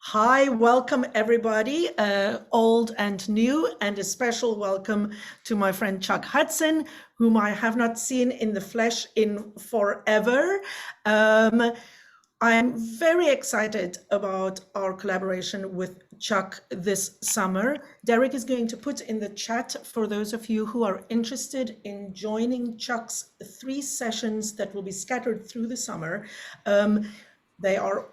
Hi, welcome everybody, old and new, and a special welcome to my friend Chuck Hudson, whom I have not seen in the flesh in forever. I'm very excited about our collaboration with Chuck this summer. Derek is going to put in the chat for those of you who are interested in joining Chuck's 3 sessions that will be scattered through the summer. They are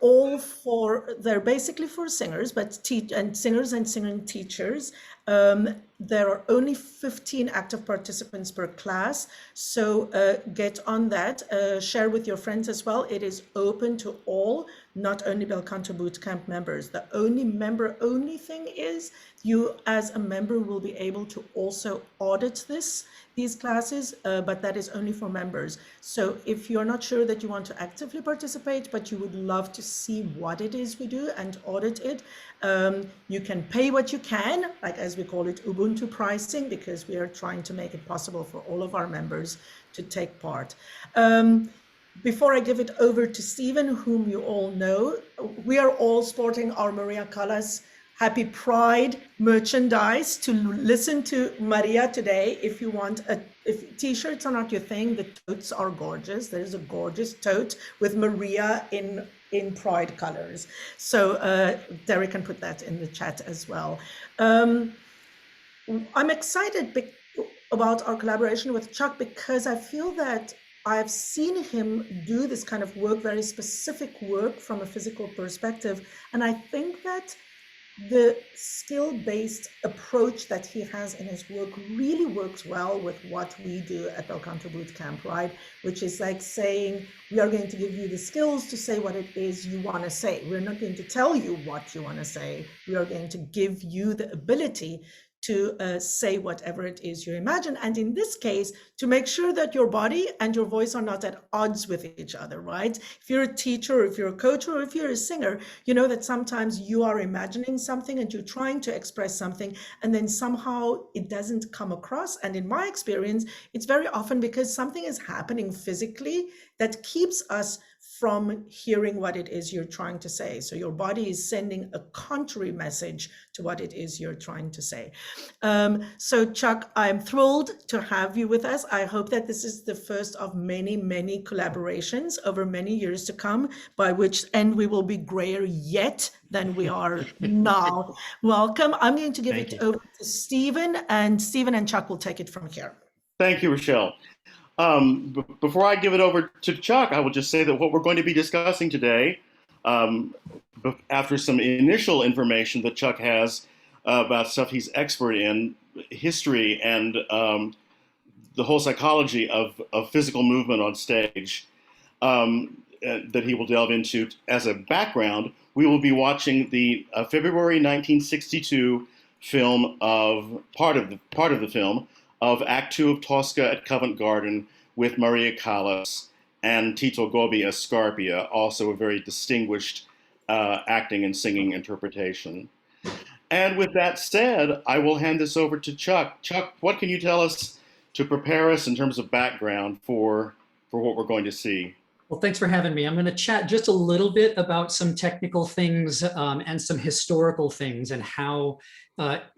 they're basically for singers, but singers and singing teachers. There are only 15 active participants per class, so get on that. Share with your friends as well. It is open to all, not only Bel Canto Bootcamp members. The only member-only thing is you as a member will be able to also audit these classes, but that is only for members. So if you're not sure that you want to actively participate, but you would love to see what it is we do and audit it, you can pay what you can, like as we call it, Ubuntu pricing, because we are trying to make it possible for all of our members to take part. Before I give it over to Stephen, whom you all know, we are all sporting our Maria Callas Happy Pride merchandise to listen to Maria today. If you want, if t-shirts are not your thing, the totes are gorgeous. There's a gorgeous tote with Maria in Pride colors. So Derek can put that in the chat as well. I'm excited about our collaboration with Chuck because I feel that I've seen him do this kind of work, very specific work from a physical perspective. And I think that the skill-based approach that he has in his work really works well with what we do at Bel Canto Bootcamp, right? Which is like saying, we are going to give you the skills to say what it is you want to say. We're not going to tell you what you want to say. We are going to give you the ability to say whatever it is you imagine. And in this case, to make sure that your body and your voice are not at odds with each other, right? If you're a teacher, or if you're a coach, or if you're a singer, you know that sometimes you are imagining something and you're trying to express something, and then somehow it doesn't come across. And in my experience, it's very often because something is happening physically that keeps us from hearing what it is you're trying to say. So your body is sending a contrary message to what it is you're trying to say. So Chuck, I'm thrilled to have you with us. I hope that this is the first of many, many collaborations over many years to come, by which end we will be grayer yet than we are now. Welcome. I'm going to give it over to Stephen, and Chuck will take it from here. Thank you, Rochelle. Before I give it over to Chuck, I will just say that what we're going to be discussing today, after some initial information that Chuck has about stuff he's expert in, history and the whole psychology of physical movement on stage, that he will delve into as a background, we will be watching the February 1962 film of part of the film of Act 2 of Tosca at Covent Garden with Maria Callas and Tito Gobbi as Scarpia, also a very distinguished acting and singing interpretation. And with that said, I will hand this over to Chuck. Chuck, what can you tell us to prepare us in terms of background for what we're going to see? Well, thanks for having me. I'm going to chat just a little bit about some technical things and some historical things, and how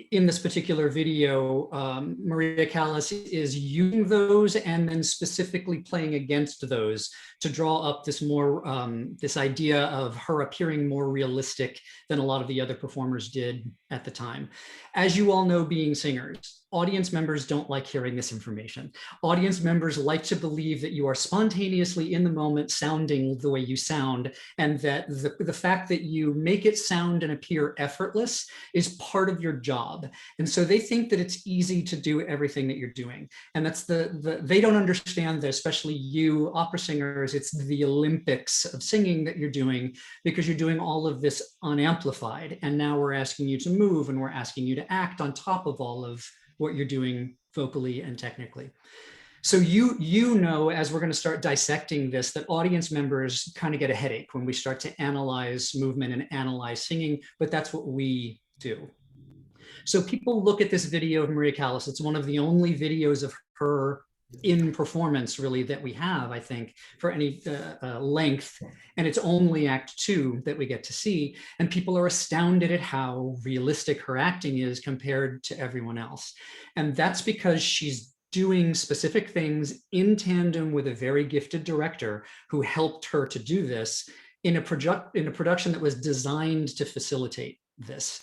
in this particular video, Maria Callas is using those and then specifically playing against those to draw up this more, this idea of her appearing more realistic than a lot of the other performers did at the time. As you all know, being singers, audience members don't like hearing this information. Audience members like to believe that you are spontaneously in the moment sounding the way you sound, and that the fact that you make it sound and appear effortless is part of your job. And so they think that it's easy to do everything that you're doing. And that's they don't understand that, especially you opera singers, it's the Olympics of singing that you're doing, because you're doing all of this unamplified. And now we're asking you to move, and we're asking you to act on top of all of what you're doing vocally and technically. So you know, as we're going to start dissecting this, that audience members kind of get a headache when we start to analyze movement and analyze singing, but that's what we do. So people look at this video of Maria Callas. It's one of the only videos of her in performance really that we have, I think, for any length. And it's only act 2 that we get to see. And people are astounded at how realistic her acting is compared to everyone else. And that's because she's doing specific things in tandem with a very gifted director who helped her to do this in a production that was designed to facilitate this.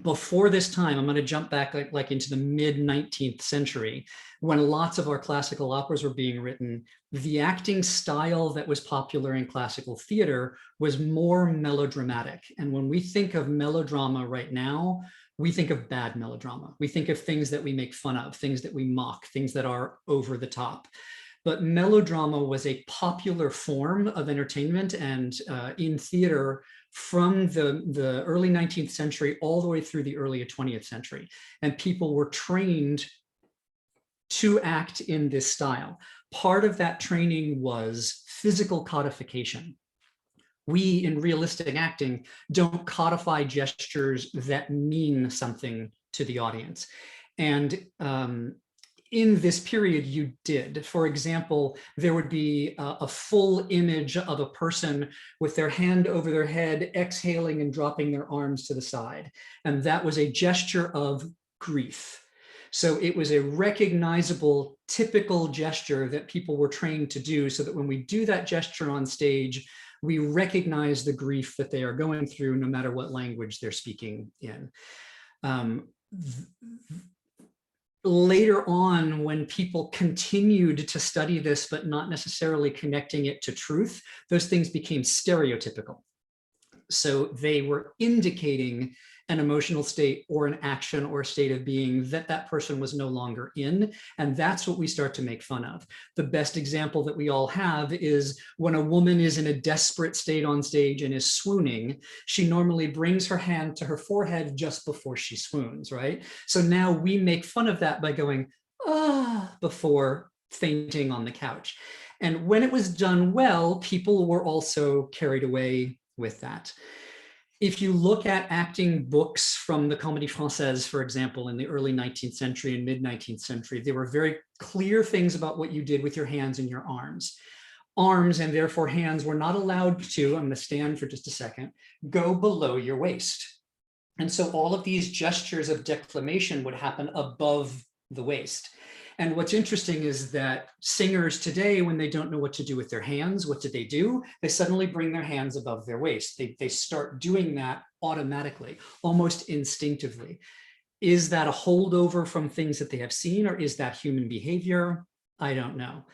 Before this time, I'm going to jump back like into the mid 19th century, when lots of our classical operas were being written. The acting style that was popular in classical theater was more melodramatic. And when we think of melodrama right now, we think of bad melodrama. We think of things that we make fun of, things that we mock, things that are over the top. But melodrama was a popular form of entertainment and in theater from the early 19th century all the way through the early 20th century. And people were trained to act in this style. Part of that training was physical codification. We, in realistic acting, don't codify gestures that mean something to the audience. And in this period, you did. For example, there would be a full image of a person with their hand over their head, exhaling and dropping their arms to the side. And that was a gesture of grief. So it was a recognizable, typical gesture that people were trained to do, so that when we do that gesture on stage, we recognize the grief that they are going through, no matter what language they're speaking in. Later on, when people continued to study this, but not necessarily connecting it to truth, those things became stereotypical. So they were indicating an emotional state or an action or a state of being that that person was no longer in. And that's what we start to make fun of. The best example that we all have is when a woman is in a desperate state on stage and is swooning, she normally brings her hand to her forehead just before she swoons, right? So now we make fun of that by going, ah, before fainting on the couch. And when it was done well, people were also carried away with that. If you look at acting books from the Comédie Française, for example, in the early 19th century and mid 19th century, there were very clear things about what you did with your hands and your arms. Arms, and therefore hands, were not allowed to, I'm going to stand for just a second, go below your waist. And so all of these gestures of declamation would happen above the waist. And what's interesting is that singers today, when they don't know what to do with their hands, what do? They suddenly bring their hands above their waist. They start doing that automatically, almost instinctively. Is that a holdover from things that they have seen, or is that human behavior? I don't know.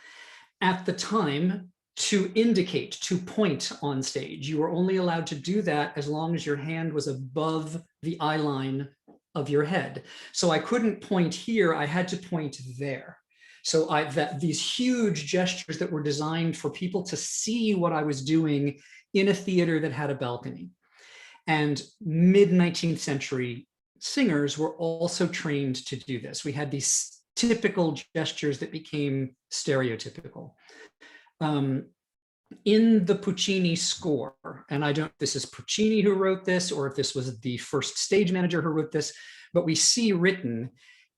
At the time, to indicate, to point on stage, you were only allowed to do that as long as your hand was above the eye line of your head. So I couldn't point here, I had to point there. So these huge gestures that were designed for people to see what I was doing in a theater that had a balcony. And mid 19th century singers were also trained to do this. We had these typical gestures that became stereotypical. In the Puccini score, and I don't know if this is Puccini who wrote this or if this was the first stage manager who wrote this, but we see written,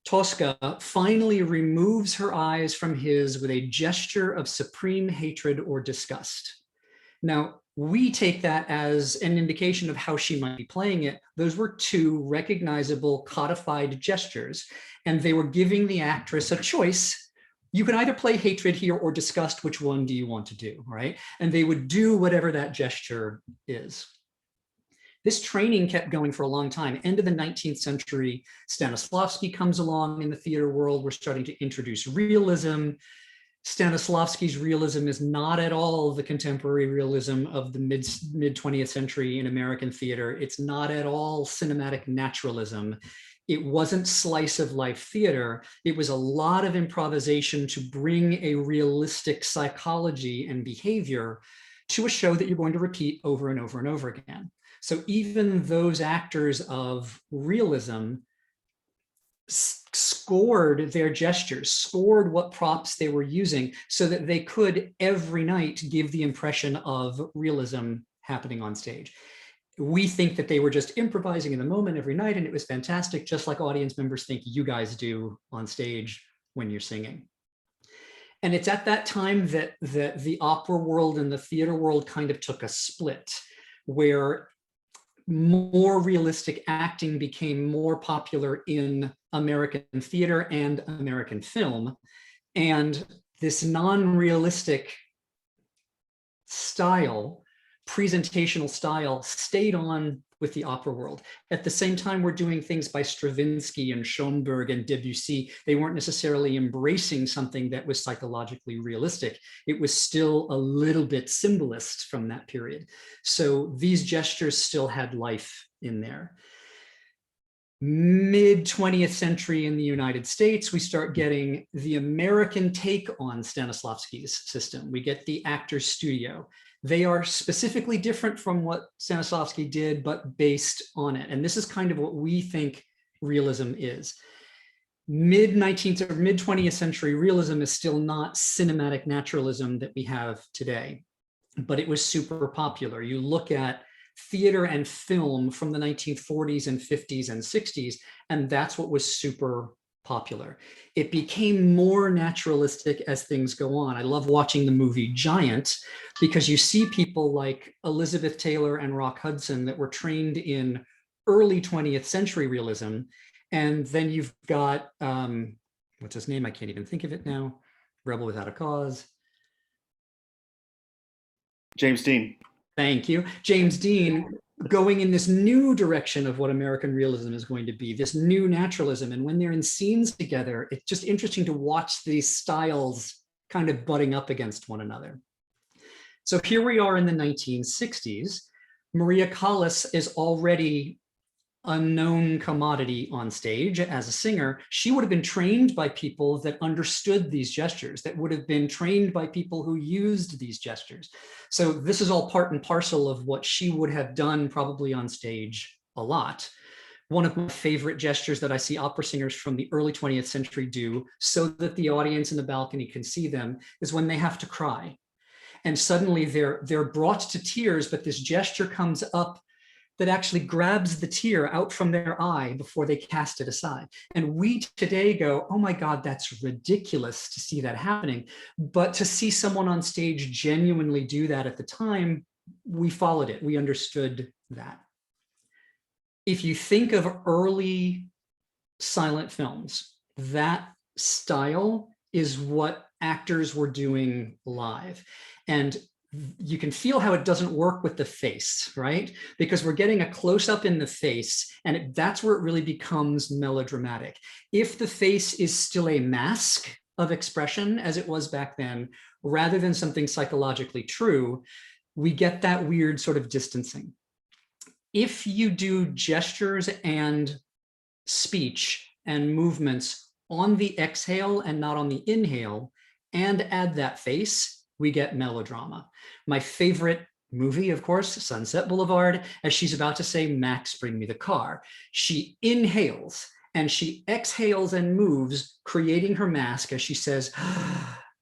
Tosca finally removes her eyes from his with a gesture of supreme hatred or disgust. Now, we take that as an indication of how she might be playing it. Those were two recognizable codified gestures, and they were giving the actress a choice. You can either play hatred here or disgust. Which one do you want to do, right? And they would do whatever that gesture is. This training kept going for a long time. End of the 19th century, Stanislavski comes along in the theater world. We're starting to introduce realism. Stanislavski's realism is not at all the contemporary realism of the mid 20th century in American theater. It's not at all cinematic naturalism. It wasn't slice of life theater. It was a lot of improvisation to bring a realistic psychology and behavior to a show that you're going to repeat over and over and over again. So even those actors of realism scored their gestures, scored what props they were using so that they could every night give the impression of realism happening on stage. We think that they were just improvising in the moment every night and it was fantastic, just like audience members think you guys do on stage when you're singing. And it's at that time that the opera world and the theater world kind of took a split, where more realistic acting became more popular in American theater and American film. And this non-realistic style, presentational style, stayed on with the opera world. At the same time, we're doing things by Stravinsky and Schoenberg and Debussy. They weren't necessarily embracing something that was psychologically realistic. It was still a little bit symbolist from that period. So these gestures still had life in there. Mid 20th century in the United States, we start getting the American take on Stanislavski's system. We get the Actors Studio. They are specifically different from what Stanislavski did, but based on it. And this is kind of what we think realism is. Mid-19th or mid-20th century realism is still not cinematic naturalism that we have today, but it was super popular. You look at theater and film from the 1940s and 50s and 60s, and that's what was super popular. It became more naturalistic as things go on. I love watching the movie Giant because you see people like Elizabeth Taylor and Rock Hudson that were trained in early 20th century realism. And then you've got, what's his name? I can't even think of it now. Rebel Without a Cause. James Dean. Thank you. James Dean going in this new direction of what American realism is going to be, this new naturalism. And when they're in scenes together, it's just interesting to watch these styles kind of butting up against one another. So here we are in the 1960s. Maria Callas is already a known commodity on stage as a singer. She would have been trained by people that understood these gestures, that would have been trained by people who used these gestures. So this is all part and parcel of what she would have done probably on stage a lot. One of my favorite gestures that I see opera singers from the early 20th century do so that the audience in the balcony can see them is when they have to cry. And suddenly they're brought to tears, but this gesture comes up that actually grabs the tear out from their eye before they cast it aside. And we today go, oh my God, that's ridiculous to see that happening. But to see someone on stage genuinely do that at the time, we followed it, we understood that. If you think of early silent films, that style is what actors were doing live. And you can feel how it doesn't work with the face, right? Because we're getting a close-up in the face, and that's where it really becomes melodramatic. If the face is still a mask of expression, as it was back then, rather than something psychologically true, we get that weird sort of distancing. If you do gestures and speech and movements on the exhale and not on the inhale, and add that face, we get melodrama. My favorite movie, of course, Sunset Boulevard, as she's about to say, Max, bring me the car. She inhales and she exhales and moves, creating her mask as she says,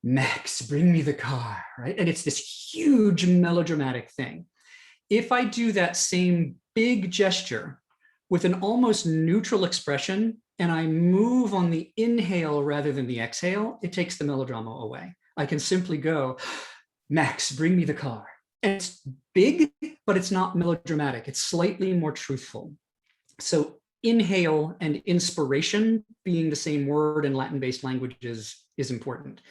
Max, bring me the car, right? And it's this huge melodramatic thing. If I do that same big gesture with an almost neutral expression and I move on the inhale rather than the exhale, it takes the melodrama away. I can simply go, Max, bring me the car. And it's big, but it's not melodramatic. It's slightly more truthful. So inhale and inspiration being the same word in Latin-based languages is important.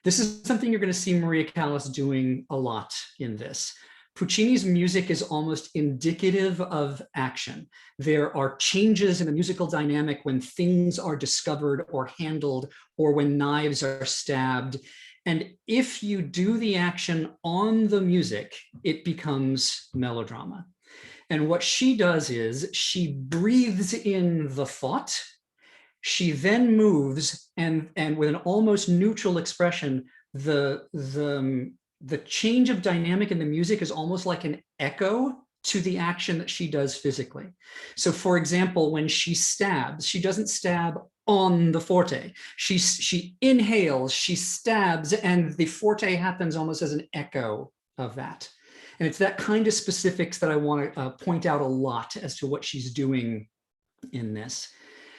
This is something you're going to see Maria Callas doing a lot in this. Puccini's music is almost indicative of action. There are changes in the musical dynamic when things are discovered or handled, or when knives are stabbed. And if you do the action on the music, it becomes melodrama. And what she does is she breathes in the thought. She then moves and with an almost neutral expression, the change of dynamic in the music is almost like an echo to the action that she does physically. So for example, when she stabs, she doesn't stab on the forte. She inhales, she stabs, and the forte happens almost as an echo of that. And it's that kind of specifics that I want to point out a lot as to what she's doing in this.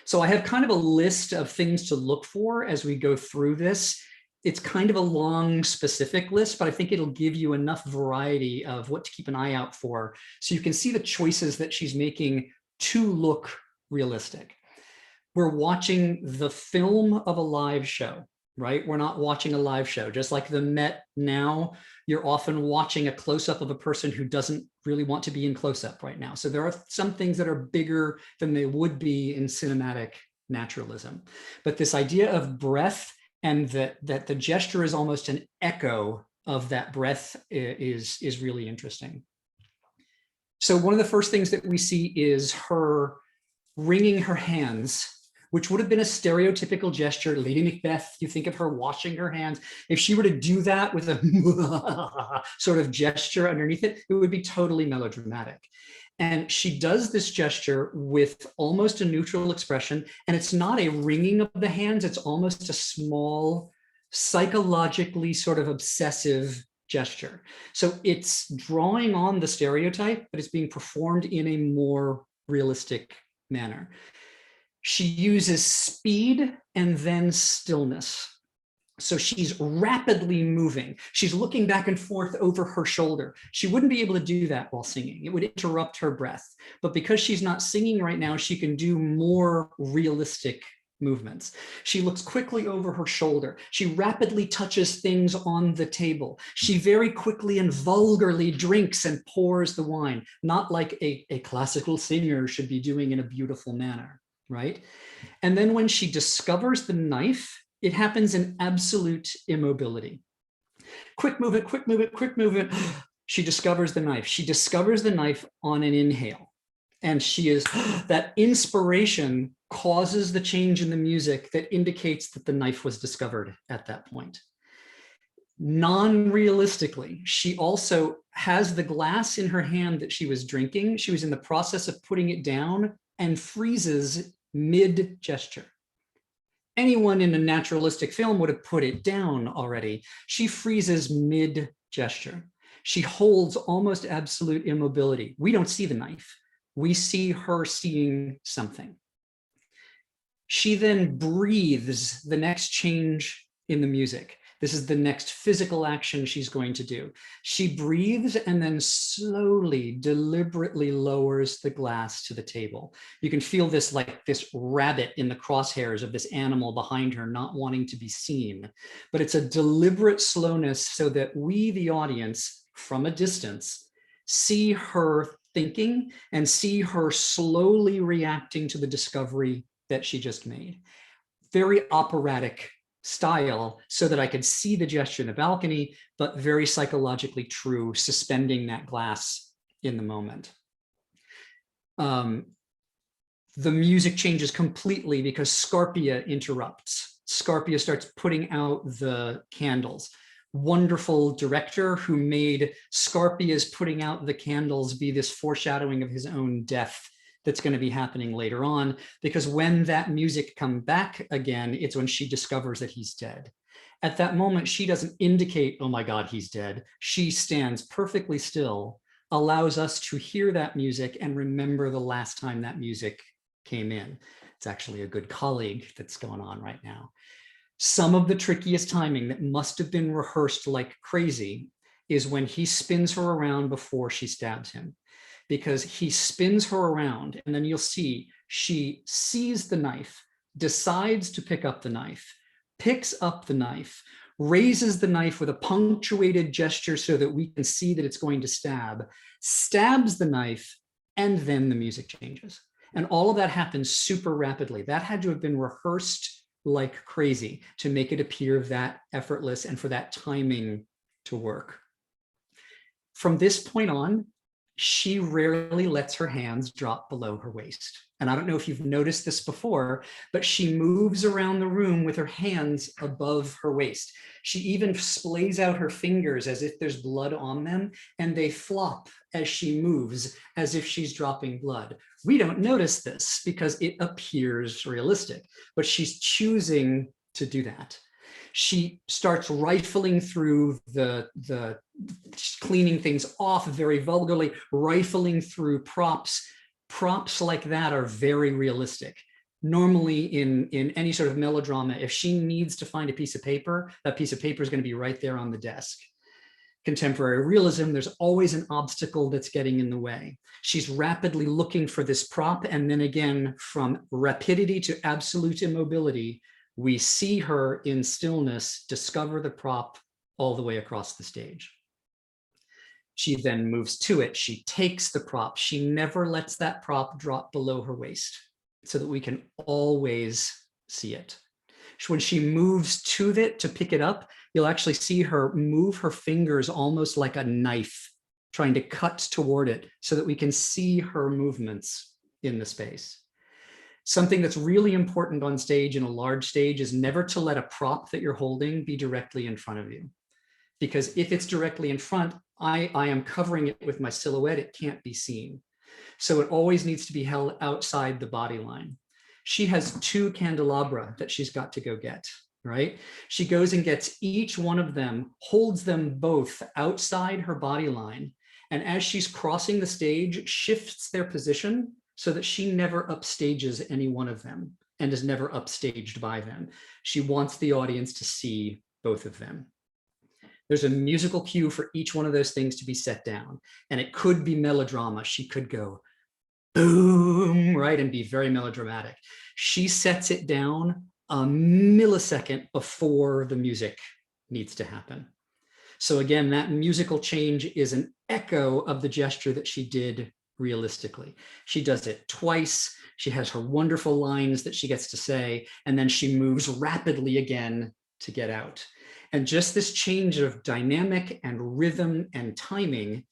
So I have kind of a list of things to look for as we go through this. It's kind of a long, specific list, but I think it'll give you enough variety of what to keep an eye out for, so you can see the choices that she's making to look realistic. We're watching the film of a live show, right? We're not watching a live show. Just like the Met now, you're often watching a close-up of a person who doesn't really want to be in close-up right now. So there are some things that are bigger than they would be in cinematic naturalism. But this idea of breath, and that the gesture is almost an echo of that breath, is really interesting. So one of the first things that we see is her wringing her hands, which would have been a stereotypical gesture. Lady Macbeth, you think of her washing her hands. If she were to do that with a sort of gesture underneath it, it would be totally melodramatic. And she does this gesture with almost a neutral expression, and it's not a wringing of the hands, it's almost a small, psychologically sort of obsessive gesture. So it's drawing on the stereotype, but it's being performed in a more realistic manner. She uses speed and then stillness. So she's rapidly moving. She's looking back and forth over her shoulder. She wouldn't be able to do that while singing. It would interrupt her breath. But because she's not singing right now, she can do more realistic movements. She looks quickly over her shoulder. She rapidly touches things on the table. She very quickly and vulgarly drinks and pours the wine, not like a classical singer should be doing in a beautiful manner, right? And then when she discovers the knife, it happens in absolute immobility. Quick movement, quick movement, quick movement. She discovers the knife. She discovers the knife on an inhale. And she is, that inspiration causes the change in the music that indicates that the knife was discovered at that point. Non-realistically, she also has the glass in her hand that she was drinking. She was in the process of putting it down and freezes mid-gesture. Anyone in a naturalistic film would have put it down already. She freezes mid-gesture. She holds almost absolute immobility. We don't see the knife. We see her seeing something. She then breathes the next change in the music. This is the next physical action she's going to do. She breathes and then slowly, deliberately lowers the glass to the table. You can feel this, like this rabbit in the crosshairs of this animal behind her, not wanting to be seen. But it's a deliberate slowness so that we, the audience, from a distance, see her thinking and see her slowly reacting to the discovery that she just made. Very operatic style, so that I could see the gesture in the balcony, but very psychologically true, suspending that glass in the moment. The music changes completely because Scarpia interrupts. Scarpia starts putting out the candles. Wonderful director who made Scarpia's putting out the candles be this foreshadowing of his own death that's going to be happening later on, because when that music comes back again, it's when she discovers that he's dead. At that moment, she doesn't indicate, oh my God, he's dead. She stands perfectly still, allows us to hear that music and remember the last time that music came in. It's actually a good colleague that's going on right now. Some of the trickiest timing that must have been rehearsed like crazy is when he spins her around before she stabs him. Because he spins her around, and then you'll see she sees the knife, decides to pick up the knife, picks up the knife, raises the knife with a punctuated gesture so that we can see that it's going to stab, stabs the knife, and then the music changes. And all of that happens super rapidly. That had to have been rehearsed like crazy to make it appear that effortless and for that timing to work. From this point on, she rarely lets her hands drop below her waist. And I don't know if you've noticed this before, but she moves around the room with her hands above her waist. She even splays out her fingers as if there's blood on them, and they flop as she moves as if she's dropping blood. We don't notice this because it appears realistic, but she's choosing to do that. She starts rifling through cleaning things off very vulgarly, rifling through props. Props like that are very realistic. Normally in any sort of melodrama, if she needs to find a piece of paper, that piece of paper is going to be right there on the desk. Contemporary realism, there's always an obstacle that's getting in the way. She's rapidly looking for this prop, and then again, from rapidity to absolute immobility, we see her in stillness discover the prop all the way across the stage. She then moves to it. She takes the prop. She never lets that prop drop below her waist so that we can always see it. When she moves to it to pick it up, you'll actually see her move her fingers almost like a knife, trying to cut toward it so that we can see her movements in the space. Something that's really important on stage, in a large stage, is never to let a prop that you're holding be directly in front of you. Because if it's directly in front, I am covering it with my silhouette, it can't be seen. So it always needs to be held outside the body line. She has 2 candelabra that she's got to go get, right? She goes and gets each one of them, holds them both outside her body line, and as she's crossing the stage, shifts their position so that she never upstages any one of them and is never upstaged by them. She wants the audience to see both of them. There's a musical cue for each one of those things to be set down, and it could be melodrama. She could go, boom, right, and be very melodramatic. She sets it down a millisecond before the music needs to happen. So again, that musical change is an echo of the gesture that she did realistically. She does it twice. She has her wonderful lines that she gets to say, and then she moves rapidly again to get out. And just this change of dynamic and rhythm and timing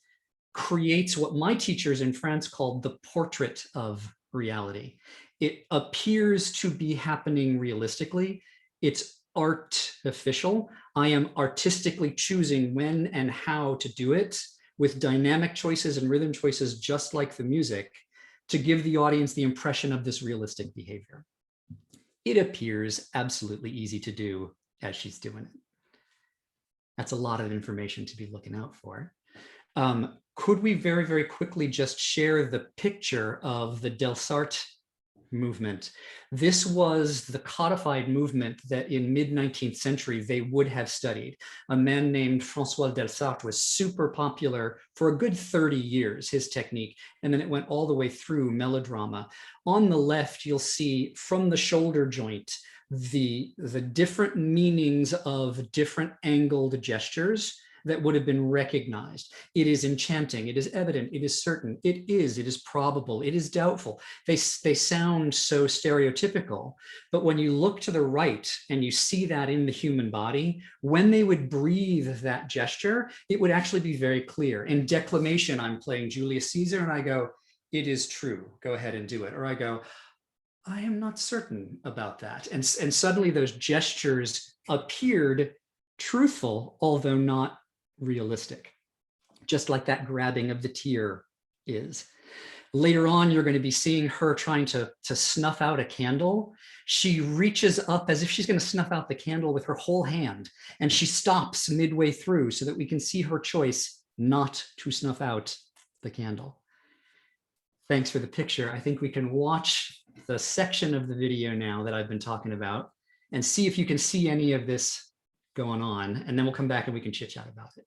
creates what my teachers in France called the portrait of reality. It appears to be happening realistically. It's artificial. I am artistically choosing when and how to do it with dynamic choices and rhythm choices, just like the music, to give the audience the impression of this realistic behavior. It appears absolutely easy to do as she's doing it. That's a lot of information to be looking out for. Could we very, very quickly just share the picture of the Delsarte movement? This was the codified movement that in mid-19th century they would have studied. A man named François Delsarte was super popular for a good 30 years, his technique, and then it went all the way through melodrama. On the left, you'll see from the shoulder joint, the different meanings of different angled gestures that would have been recognized. It is enchanting, it is evident, it is certain, it is probable, it is doubtful. They sound so stereotypical, but when you look to the right and you see that in the human body, when they would breathe that gesture, it would actually be very clear. In declamation, I'm playing Julius Caesar and I go, it is true, go ahead and do it. Or I go, I am not certain about that. And suddenly those gestures appeared truthful, although not realistic, just like that grabbing of the tear is. Later on, you're going to be seeing her trying to snuff out a candle. She reaches up as if she's going to snuff out the candle with her whole hand, and she stops midway through so that we can see her choice not to snuff out the candle. Thanks for the picture. I think we can watch the section of the video now that I've been talking about and see if you can see any of this going on, and then we'll come back and we can chit chat about it.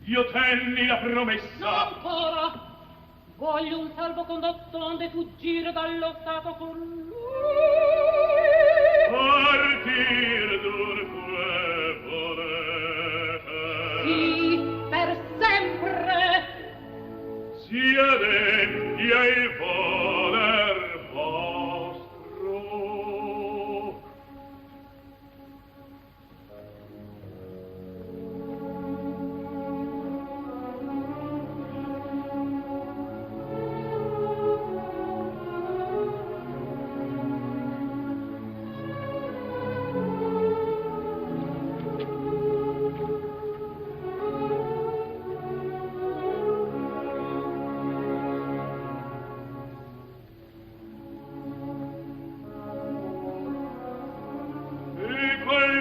Io tenni la promessa. Non ancora. Voglio un salvo condotto onde fuggire dallo stato con lui. Partir dunque volete. Sì, per sempre. Sia degna il voler vostro.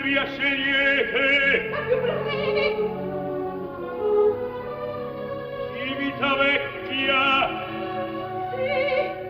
via scegliete? La più breve! Civitavecchia! Sì!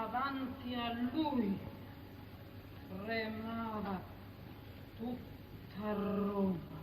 davanti a lui tremava tutta Roma.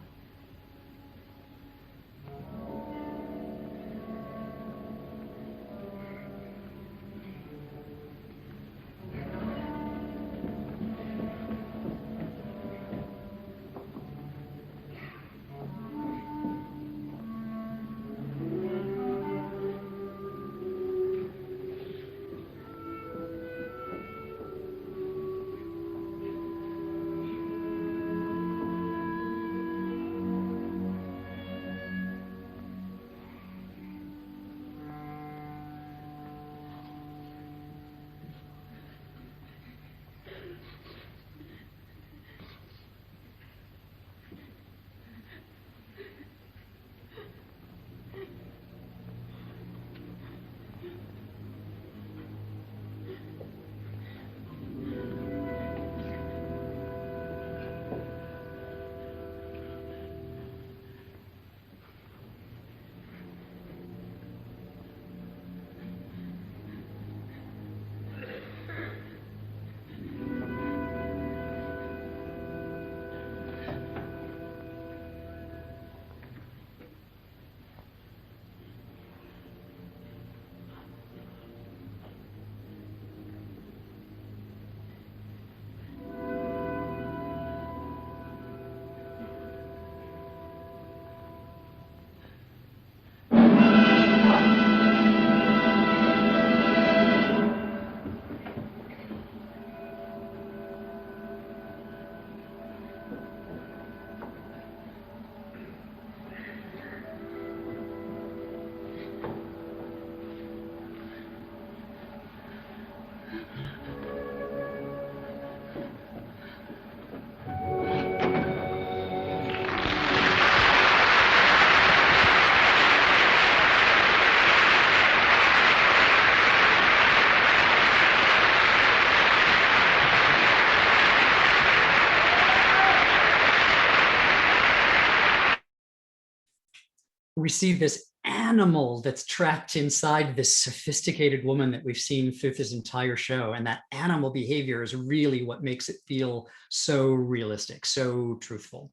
we see this animal that's trapped inside this sophisticated woman that we've seen through this entire show. And that animal behavior is really what makes it feel so realistic, so truthful.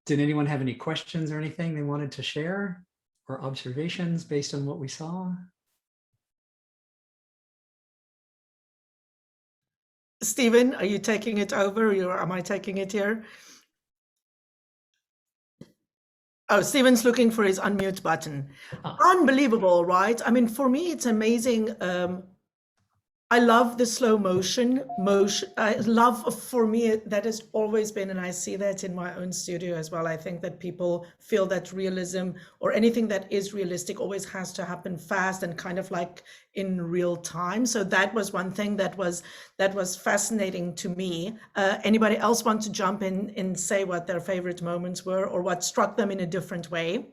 Did anyone have any questions or anything they wanted to share or observations based on what we saw? Stephen, are you taking it over or am I taking it here? Oh, Stephen's looking for his unmute button. Unbelievable, right? I mean, for me, it's amazing. I love the slow motion. I love, for me, that has always been, and I see that in my own studio as well. I think that people feel that realism or anything that is realistic always has to happen fast and kind of like in real time. So that was one thing that was fascinating to me. Anybody else want to jump in and say what their favorite moments were or what struck them in a different way?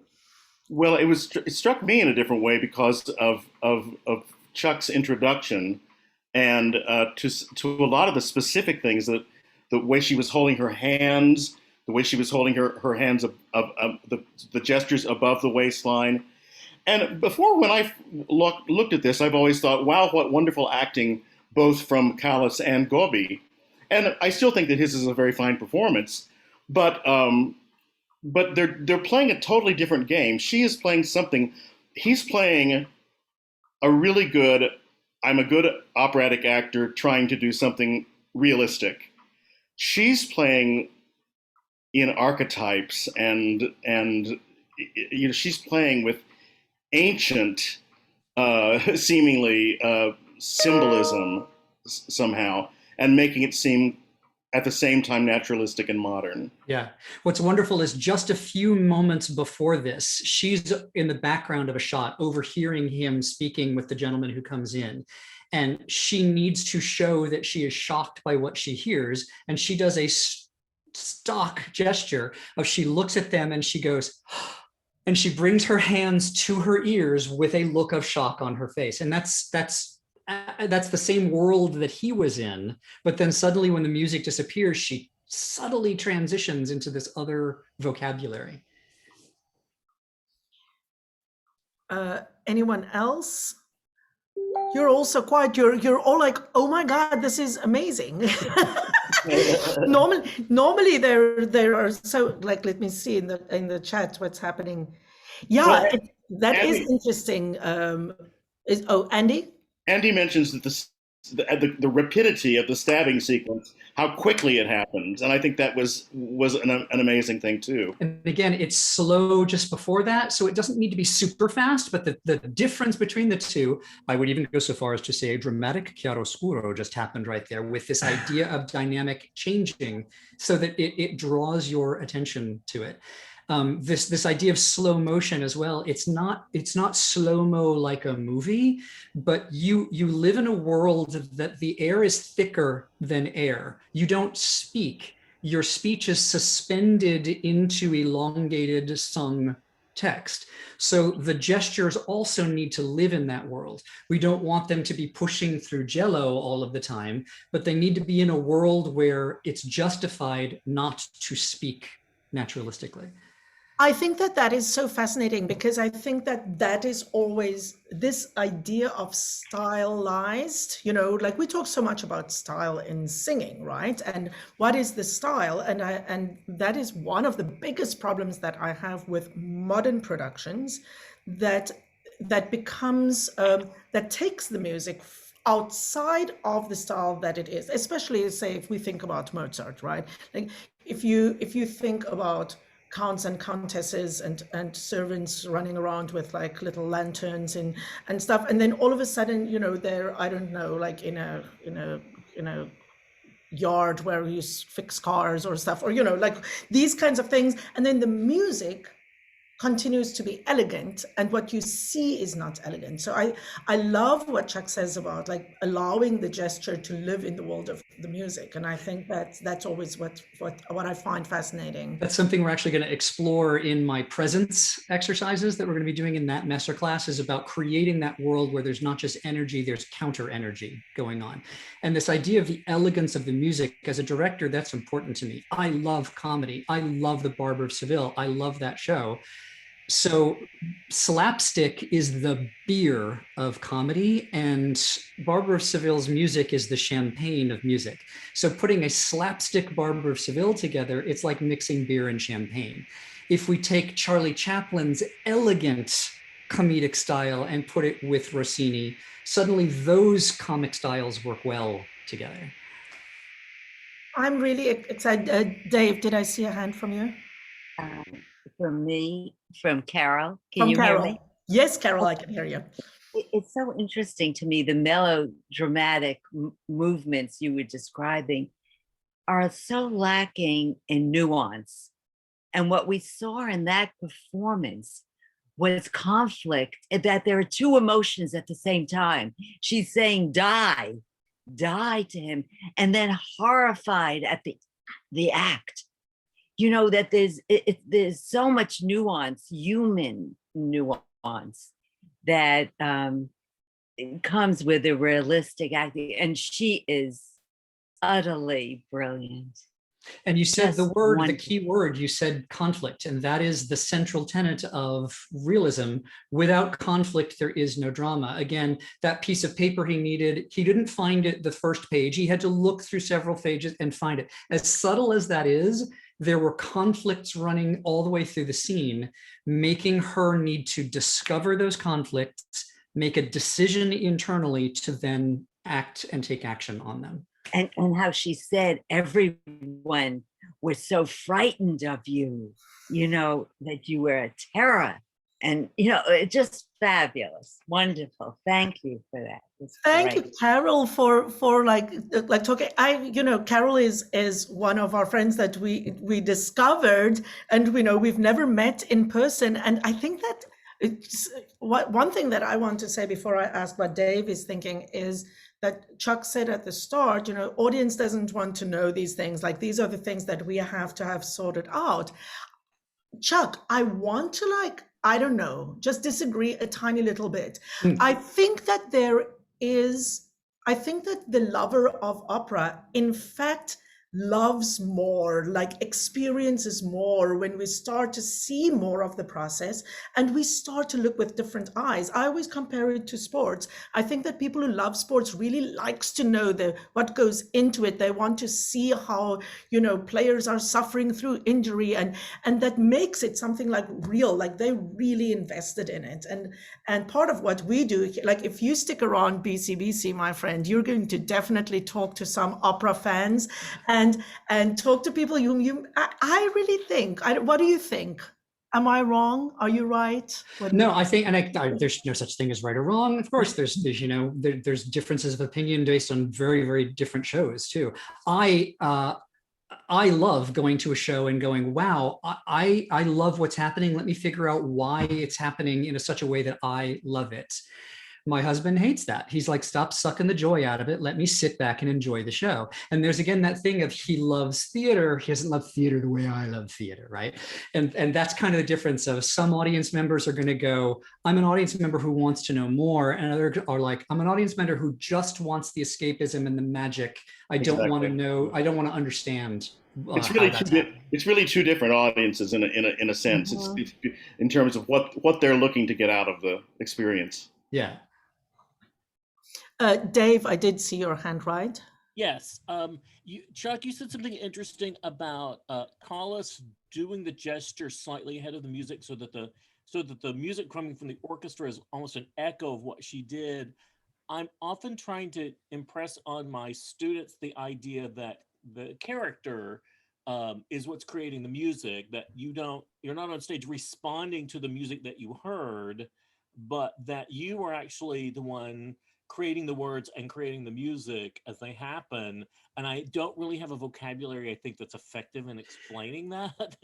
Well, it struck me in a different way because of Chuck's introduction. And to a lot of the specific things, that the way she was holding her hands, the way she was holding her hands, the gestures above the waistline. And before, when I looked at this, I've always thought, wow, what wonderful acting, both from Callas and Gobi. And I still think that his is a very fine performance. But they're playing a totally different game. She is playing something. He's playing a really good, I'm a good operatic actor trying to do something realistic. She's playing in archetypes and you know, she's playing with ancient, seemingly symbolism somehow, and making it seem at the same time naturalistic and modern. Yeah. What's wonderful is just a few moments before this, she's in the background of a shot overhearing him speaking with the gentleman who comes in. And she needs to show that she is shocked by what she hears. And she does a stock gesture of she looks at them and she goes, and she brings her hands to her ears with a look of shock on her face. And that's the same world that he was in, but then suddenly when the music disappears, she subtly transitions into this other vocabulary. Anyone else? You're also quiet. You're all like, oh my God, this is amazing. Normally there are, so like, let me see in the chat what's happening. Yeah, well, that Andy, is interesting. Andy? Andy mentions that the rapidity of the stabbing sequence, how quickly it happens, and I think that was an amazing thing too. And again, it's slow just before that, so it doesn't need to be super fast, but the difference between the two, I would even go so far as to say a dramatic chiaroscuro just happened right there with this idea of dynamic changing so that it draws your attention to it. This idea of slow motion as well. It's not slow-mo like a movie, but you live in a world that the air is thicker than air. You don't speak. Your speech is suspended into elongated sung text. So the gestures also need to live in that world. We don't want them to be pushing through jello all of the time, but they need to be in a world where it's justified not to speak naturalistically. I think that is so fascinating because I think that is always this idea of stylized, you know, like we talk so much about style in singing, right? And what is the style? And that is one of the biggest problems that I have with modern productions that becomes, that takes the music outside of the style that it is, especially say if we think about Mozart, right? Like if you think about counts and countesses and servants running around with like little lanterns and stuff, and then all of a sudden, you know, they're, I don't know, like in a yard where you fix cars or stuff, or you know, like these kinds of things, and then the music continues to be elegant, and what you see is not elegant. So I love what Chuck says about like allowing the gesture to live in the world of the music, and I think that's always what I find fascinating. That's something we're actually going to explore in my presence exercises that we're going to be doing in that masterclass, is about creating that world where there's not just energy, there's counter energy going on. And this idea of the elegance of the music, as a director, that's important to me. I love comedy. I love The Barber of Seville. I love that show. So slapstick is the beer of comedy, and Barber of Seville's music is the champagne of music. So putting a slapstick Barber of Seville together, it's like mixing beer and champagne. If we take Charlie Chaplin's elegant comedic style and put it with Rossini, suddenly those comic styles work well together. I'm really excited. Dave, did I see a hand from you? From me, from Carol. Can From you hear Carol. me? Yes, Carol, I can hear you. It's so interesting to me. The melodramatic movements you were describing are so lacking in nuance. And what we saw in that performance was conflict, that there are two emotions at the same time. She's saying, die to him, and then horrified at the act. You know, that there's so much nuance, human nuance, that comes with the realistic acting, and she is utterly brilliant. And you said Just the word, the wonderful. key word, you said conflict, and that is the central tenet of realism. Without conflict, there is no drama. Again, that piece of paper he needed, he didn't find it the first page. He had to look through several pages and find it. As subtle as that is, there were conflicts running all the way through the scene, making her need to discover those conflicts, make a decision internally to then act and take action on them. And how she said, everyone was so frightened of you, you know, that you were a terror. And, you know, it's just fabulous. Wonderful. Thank you for that. Thank you, Carol, for like talking. Carol is one of our friends that we discovered, and we know we've never met in person. And I think that it's one thing that I want to say before I ask what Dave is thinking is that Chuck said at the start, audience doesn't want to know these things. Like, these are the things that we have to have sorted out. Chuck, I want to I don't know, just disagree a tiny little bit. I think that the lover of opera, in fact, loves more, experiences more when we start to see more of the process and we start to look with different eyes. I always compare it to sports. I think that people who love sports really likes to know what goes into it. They want to see how, players are suffering through injury, and that makes it something real, they really invested in it. And part of what we do, if you stick around BCBC, my friend, you're going to definitely talk to some opera fans and talk to people I really think. What do you think? Am I wrong? Are you right? No, I think, and there's no such thing as right or wrong. Of course, there's differences of opinion based on very, very different shows too. I love going to a show and going, wow, I love what's happening. Let me figure out why it's happening in such a way that I love it. My husband hates that. He's like, stop sucking the joy out of it. Let me sit back and enjoy the show. And there's again that thing of he loves theater. He doesn't love theater the way I love theater, right? And that's kind of the difference of some audience members are going to go, I'm an audience member who wants to know more. And others are like, I'm an audience member who just wants the escapism and the magic. I don't want to know. I don't want to understand. It's really two different audiences in a sense. Mm-hmm. It's in terms of what they're looking to get out of the experience. Yeah. Dave, I did see your hand, right? Yes. Chuck, you said something interesting about Collis doing the gesture slightly ahead of the music so that the music coming from the orchestra is almost an echo of what she did. I'm often trying to impress on my students the idea that the character is what's creating the music, that you're not on stage responding to the music that you heard, but that you are actually the one creating the words and creating the music as they happen. And I don't really have a vocabulary, I think, that's effective in explaining that.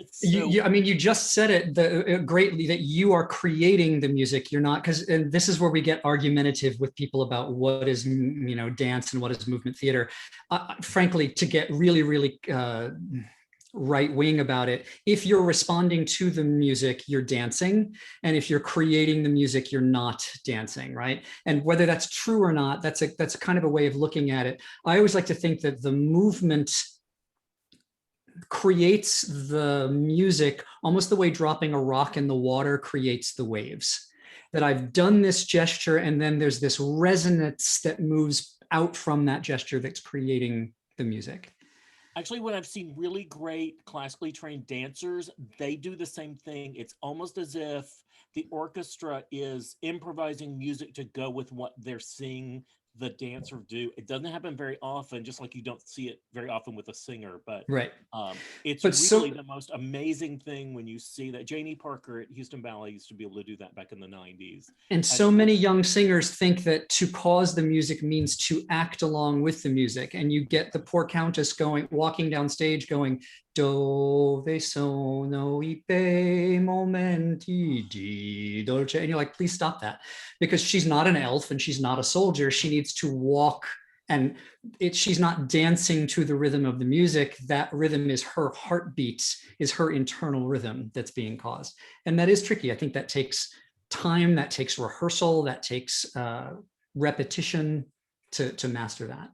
I mean, you just said it greatly, that you are creating the music. You're not, because, and this is where we get argumentative with people about what is, dance and what is movement theater. Frankly, to get really, really right wing about it, if you're responding to the music, you're dancing, and if you're creating the music, you're not dancing, right? And whether that's true or not, that's kind of a way of looking at it. I always like to think that the movement creates the music almost the way dropping a rock in the water creates the waves. That I've done this gesture, and then there's this resonance that moves out from that gesture that's creating the music. Actually, when I've seen really great classically trained dancers, they do the same thing. It's almost as if the orchestra is improvising music to go with what they're seeing the dancer do. It doesn't happen very often, just like you don't see it very often with a singer, but right. It's but really the most amazing thing when you see that. Janie Parker at Houston Ballet used to be able to do that back in the 90s. And so many young singers think that to cause the music means to act along with the music. And you get the poor countess walking down stage going, dove sono I bei momenti di dolce. And you're like, please stop that. Because she's not an elf and she's not a soldier. She needs to walk, and she's not dancing to the rhythm of the music. That rhythm is her heartbeat, is her internal rhythm that's being caused. And that is tricky. I think that takes time, that takes rehearsal, that takes repetition to master that.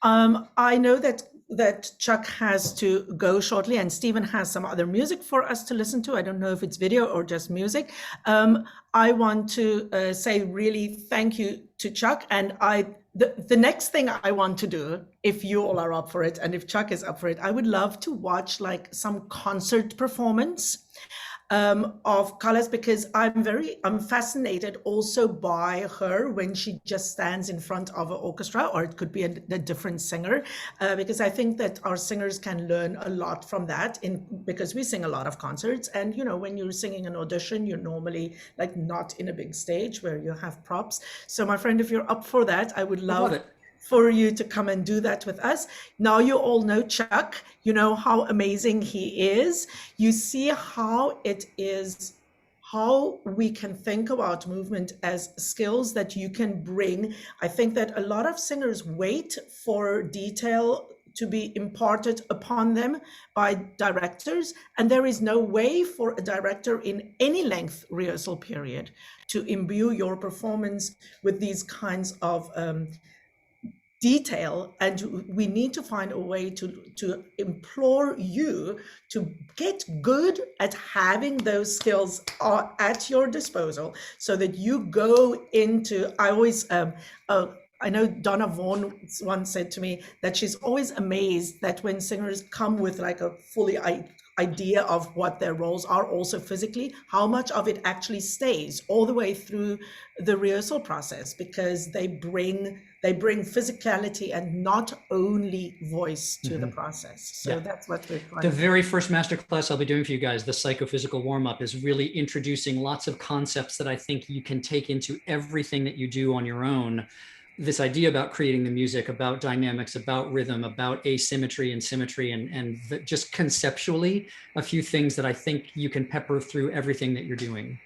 I know that Chuck has to go shortly, and Stephen has some other music for us to listen to. I don't know if it's video or just music. I want to say really thank you to Chuck, and the next thing I want to do, if you all are up for it, and if Chuck is up for it, I would love to watch like some concert performance of colors, because I'm fascinated also by her when she just stands in front of an orchestra, or it could be a different singer, because I think that our singers can learn a lot from that, because we sing a lot of concerts, and when you're singing an audition, you're normally like not in a big stage where you have props. So my friend, if you're up for that, I would love it for you to come and do that with us. Now you all know Chuck, you know how amazing he is. You see how we can think about movement as skills that you can bring. I think that a lot of singers wait for detail to be imparted upon them by directors, and there is no way for a director in any length rehearsal period to imbue your performance with these kinds of detail, and we need to find a way to implore you to get good at having those skills at your disposal, so that you go into, I know Donna Vaughan once said to me that she's always amazed that when singers come with like a fully idea of what their roles are, also physically, how much of it actually stays all the way through the rehearsal process, because they bring physicality and not only voice to the process. So that's what we're trying. The very first masterclass I'll be doing for you guys, the psychophysical warm-up, is really introducing lots of concepts that I think you can take into everything that you do on your own. This idea about creating the music, about dynamics, about rhythm, about asymmetry and symmetry, and just conceptually, a few things that I think you can pepper through everything that you're doing.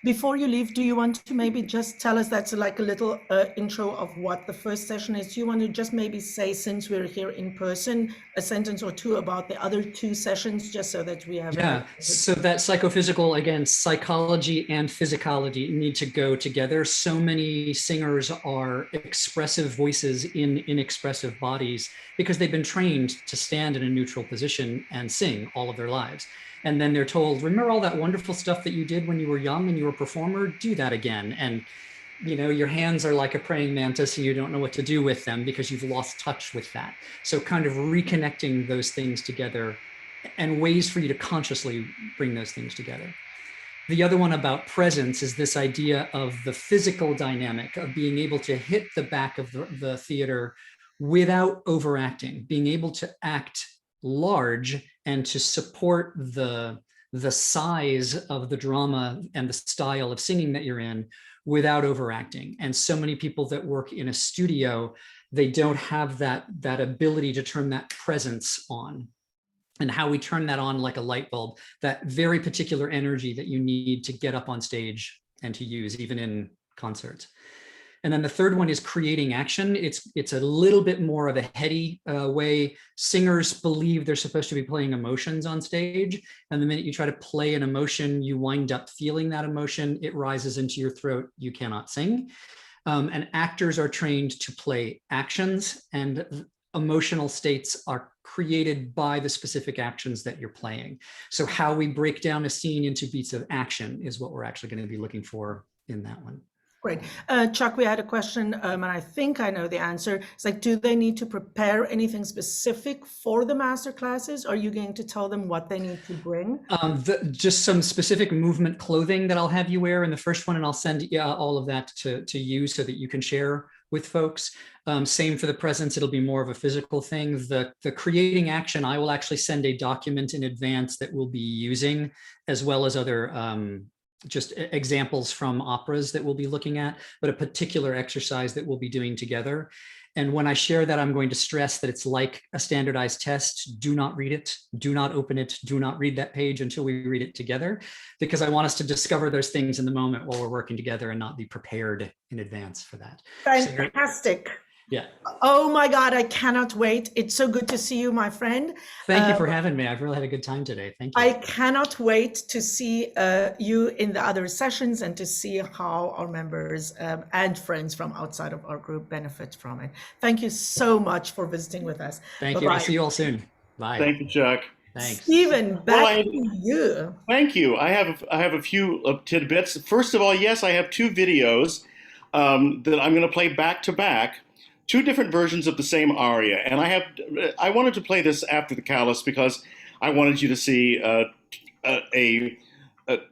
Before you leave, do you want to maybe just tell us, that's like a little intro of what the first session is? Do you want to just maybe say, since we're here in person, a sentence or two about the other two sessions, just so that we have... Yeah, so that psychophysical, again, psychology and physicality need to go together. So many singers are expressive voices in inexpressive bodies because they've been trained to stand in a neutral position and sing all of their lives. And then they're told, remember all that wonderful stuff that you did when you were young and you were a performer? Do that again. And your hands are like a praying mantis and you don't know what to do with them because you've lost touch with that. So kind of reconnecting those things together and ways for you to consciously bring those things together. The other one about presence is this idea of the physical dynamic of being able to hit the back of the theater without overacting, being able to act large and to support the size of the drama and the style of singing that you're in without overacting. And so many people that work in a studio, they don't have that ability to turn that presence on. And how we turn that on like a light bulb, that very particular energy that you need to get up on stage and to use even in concerts. And then the third one is creating action. It's a little bit more of a heady way. Singers believe they're supposed to be playing emotions on stage. And the minute you try to play an emotion, you wind up feeling that emotion. It rises into your throat. You cannot sing. And actors are trained to play actions, and emotional states are created by the specific actions that you're playing. So how we break down a scene into beats of action is what we're actually going to be looking for in that one. Great. Chuck, we had a question, and I think I know the answer. It's like, do they need to prepare anything specific for the master classes? Are you going to tell them what they need to bring? Just some specific movement clothing that I'll have you wear in the first one, and I'll send all of that to you so that you can share with folks. Same for the presence, it'll be more of a physical thing. The creating action, I will actually send a document in advance that we'll be using, as well as other just examples from operas that we'll be looking at, but a particular exercise that we'll be doing together. And when I share that, I'm going to stress that it's like a standardized test. Do not read it, do not open it, do not read that page until we read it together, because I want us to discover those things in the moment while we're working together and not be prepared in advance for that. Fantastic. Yeah. Oh my God, I cannot wait. It's so good to see you, my friend. Thank you for having me. I've really had a good time today. Thank you. I cannot wait to see you in the other sessions and to see how our members and friends from outside of our group benefit from it. Thank you so much for visiting with us. Thank Bye-bye. you. I'll see you all soon. Bye. Thank you, Chuck. Thanks. Stephen, back to you. Thank you. I have a few tidbits. First of all, yes, I have two videos that I'm going to play back to back. Two different versions of the same aria, and I wanted to play this after the Callus because I wanted you to see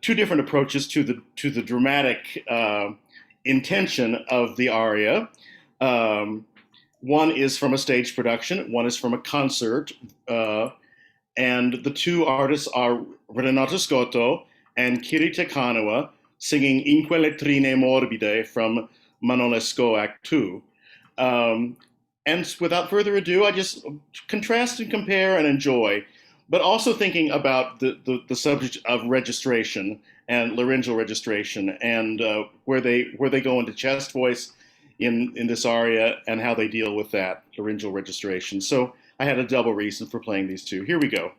two different approaches to the dramatic intention of the aria. One is from a stage production, one is from a concert, and the two artists are Renato Scotto and Kirite Kanawa singing In quelle trine morbide from Manon Lescaut Act 2. And without further ado, I just contrast and compare and enjoy, but also thinking about the subject of registration and laryngeal registration and where they go into chest voice in this aria and how they deal with that laryngeal registration. So I had a double reason for playing these two. Here we go.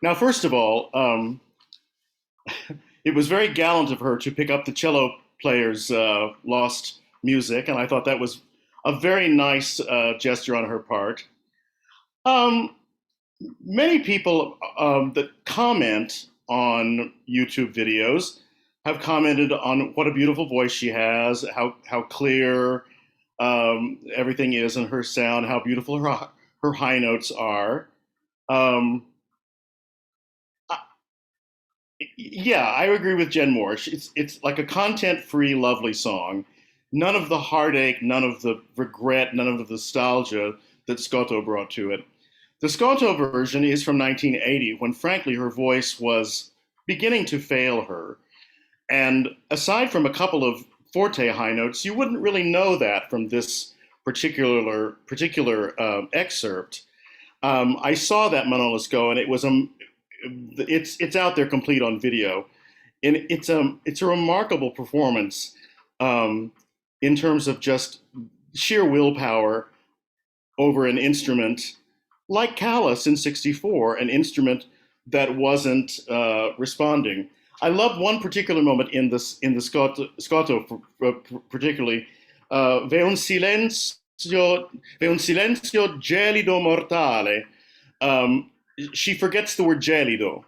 Now, first of all, it was very gallant of her to pick up the cello player's lost music, and I thought that was a very nice gesture on her part. Um, Many people that comment on YouTube videos have commented on what a beautiful voice she has, how clear everything is in her sound, how beautiful her high notes are. Um, yeah, I agree with Jen Moore. It's like a content-free, lovely song. None of the heartache, none of the regret, none of the nostalgia that Scotto brought to it. The Scotto version is from 1980, when frankly her voice was beginning to fail her. And aside from a couple of forte high notes, you wouldn't really know that from this particular excerpt. I saw that Manolis go, and it's out there complete on video, and it's a remarkable performance in terms of just sheer willpower over an instrument like Callas in '64, an instrument that wasn't responding. I love one particular moment in the Scotto particularly. V'è un silenzio gelido mortale. She forgets the word gelido.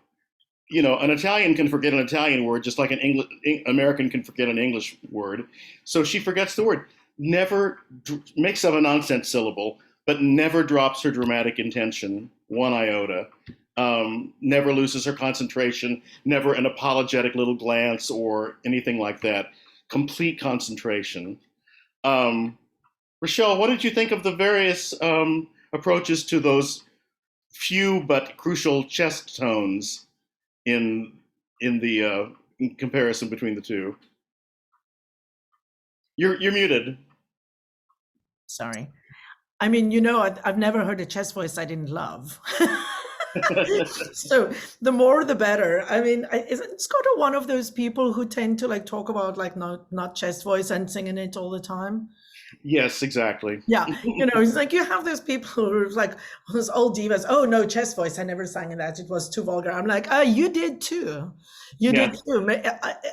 You know, an Italian can forget an Italian word just like an American can forget an English word. So she forgets the word. Never makes up a nonsense syllable, but never drops her dramatic intention one iota. Never loses her concentration, never an apologetic little glance or anything like that. Complete concentration. Rochelle, what did you think of the various approaches to those few but crucial chest tones in the in comparison between the two? You're muted. Sorry. I mean, you know, I've never heard a chest voice I didn't love. So the more the better. I mean, isn't Scotto one of those people who tend to like talk about like not chest voice and singing it all the time? Yes, exactly. Yeah, you know, it's like you have those people who are like those old divas. Oh no, chest voice. I never sang in that. It was too vulgar. I'm like, you did too. You Yeah. did too.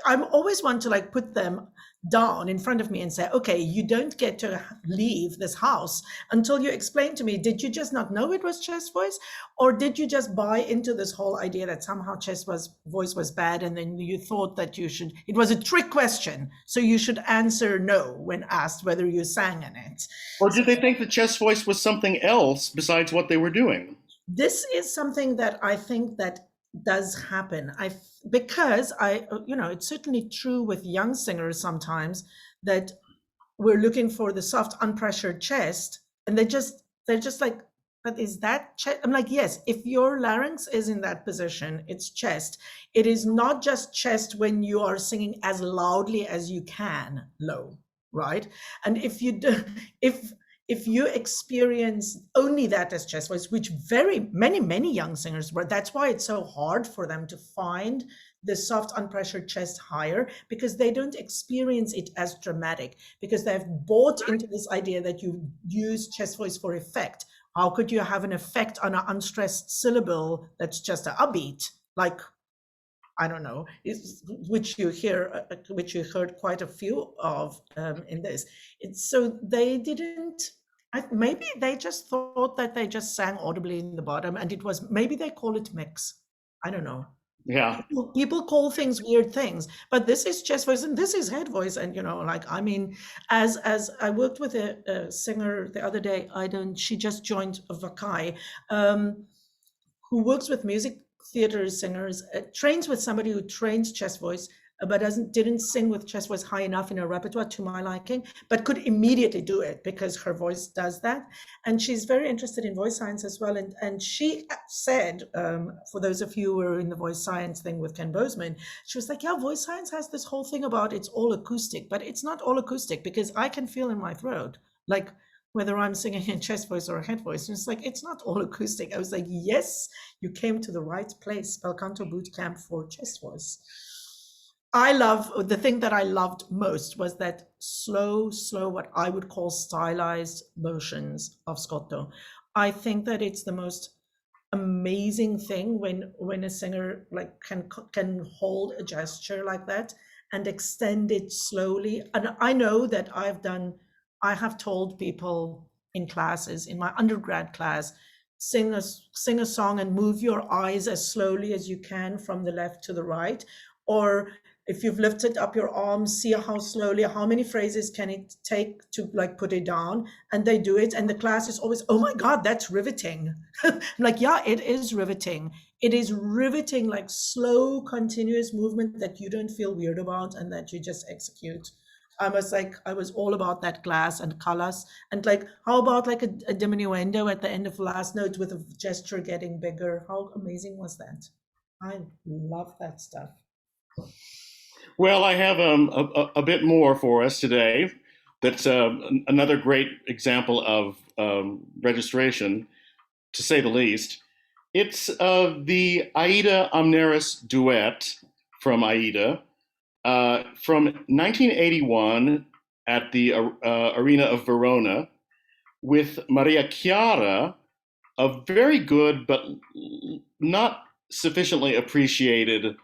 I'm always want to like put them down in front of me and say, okay, you don't get to leave this house until you explain to me, did you just not know it was chest voice? Or did you just buy into this whole idea that somehow chest voice was bad and then you thought that it was a trick question, so you should answer no when asked whether you sang in it? Or did they think the chest voice was something else besides what they were doing? This is something that I think that does happen. Because it's certainly true with young singers sometimes that we're looking for the soft, unpressured chest, and they're just like, but is that chest? I'm like, yes, if your larynx is in that position, it's chest. It is not just chest when you are singing as loudly as you can low, right? And if you do, if you experience only that as chest voice, which very many young singers were, that's why it's so hard for them to find the soft unpressured chest higher, because they don't experience it as dramatic, because they've bought into this idea that you use chest voice for effect. How could you have an effect on an unstressed syllable that's just a upbeat, like, I don't know, which you heard quite a few of in this. So they didn't, maybe they just thought that they just sang audibly in the bottom, and maybe they call it mix. I don't know. Yeah. People call things weird things, but this is chest voice and this is head voice. And, you know, like, I mean, as I worked with a singer the other day, she just joined Vakai, who works with music theater singers, trains with somebody who trains chest voice, but didn't sing with chest voice high enough in her repertoire to my liking, but could immediately do it because her voice does that. And she's very interested in voice science as well. And she said, for those of you who are in the voice science thing with Ken Bozeman, she was like, yeah, voice science has this whole thing about it's all acoustic, but it's not all acoustic, because I can feel in my throat, like whether I'm singing in chest voice or head voice. And it's like, it's not all acoustic. I was like, yes, you came to the right place, Bel Canto Boot Camp for chest voice. The thing that I loved most was that slow, what I would call stylized motions of Scotto. I think that it's the most amazing thing when a singer like can hold a gesture like that and extend it slowly. And I know that I have told people in classes, in my undergrad class, sing a song and move your eyes as slowly as you can from the left to the right. Or if you've lifted up your arms, see how slowly, how many phrases can it take to like put it down? And they do it. And the class is always, oh my God, that's riveting. I'm like, yeah, it is riveting. It is riveting, like slow, continuous movement that you don't feel weird about and that you just execute. I was all about that class and colors. And like, how about like a diminuendo at the end of the last note with a gesture getting bigger? How amazing was that? I love that stuff. Well, I have a bit more for us today. That's another great example of registration, to say the least. It's the Aida Amneris duet from Aida from 1981 at the Arena of Verona with Maria Chiara, a very good but not sufficiently appreciated,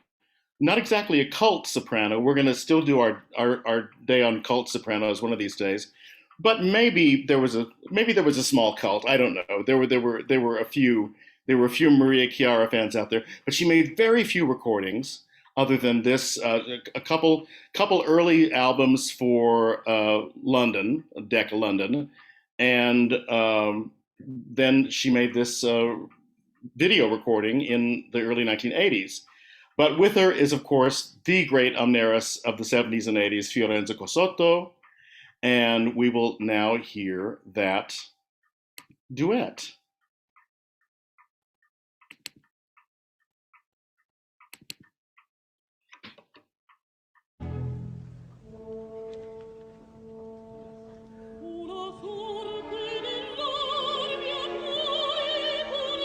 not exactly a cult soprano. We're going to still do our day on cult sopranos one of these days, but maybe there was a small cult. I don't know. There were a few Maria Chiara fans out there, but she made very few recordings other than this. A couple early albums for London, Decca London, and then she made this video recording in the early 1980s. But with her is, of course, the great Amneris of the 70s and 80s, Fiorenzo Cosotto, and we will now hear that duet. Una sorte dell'aria poi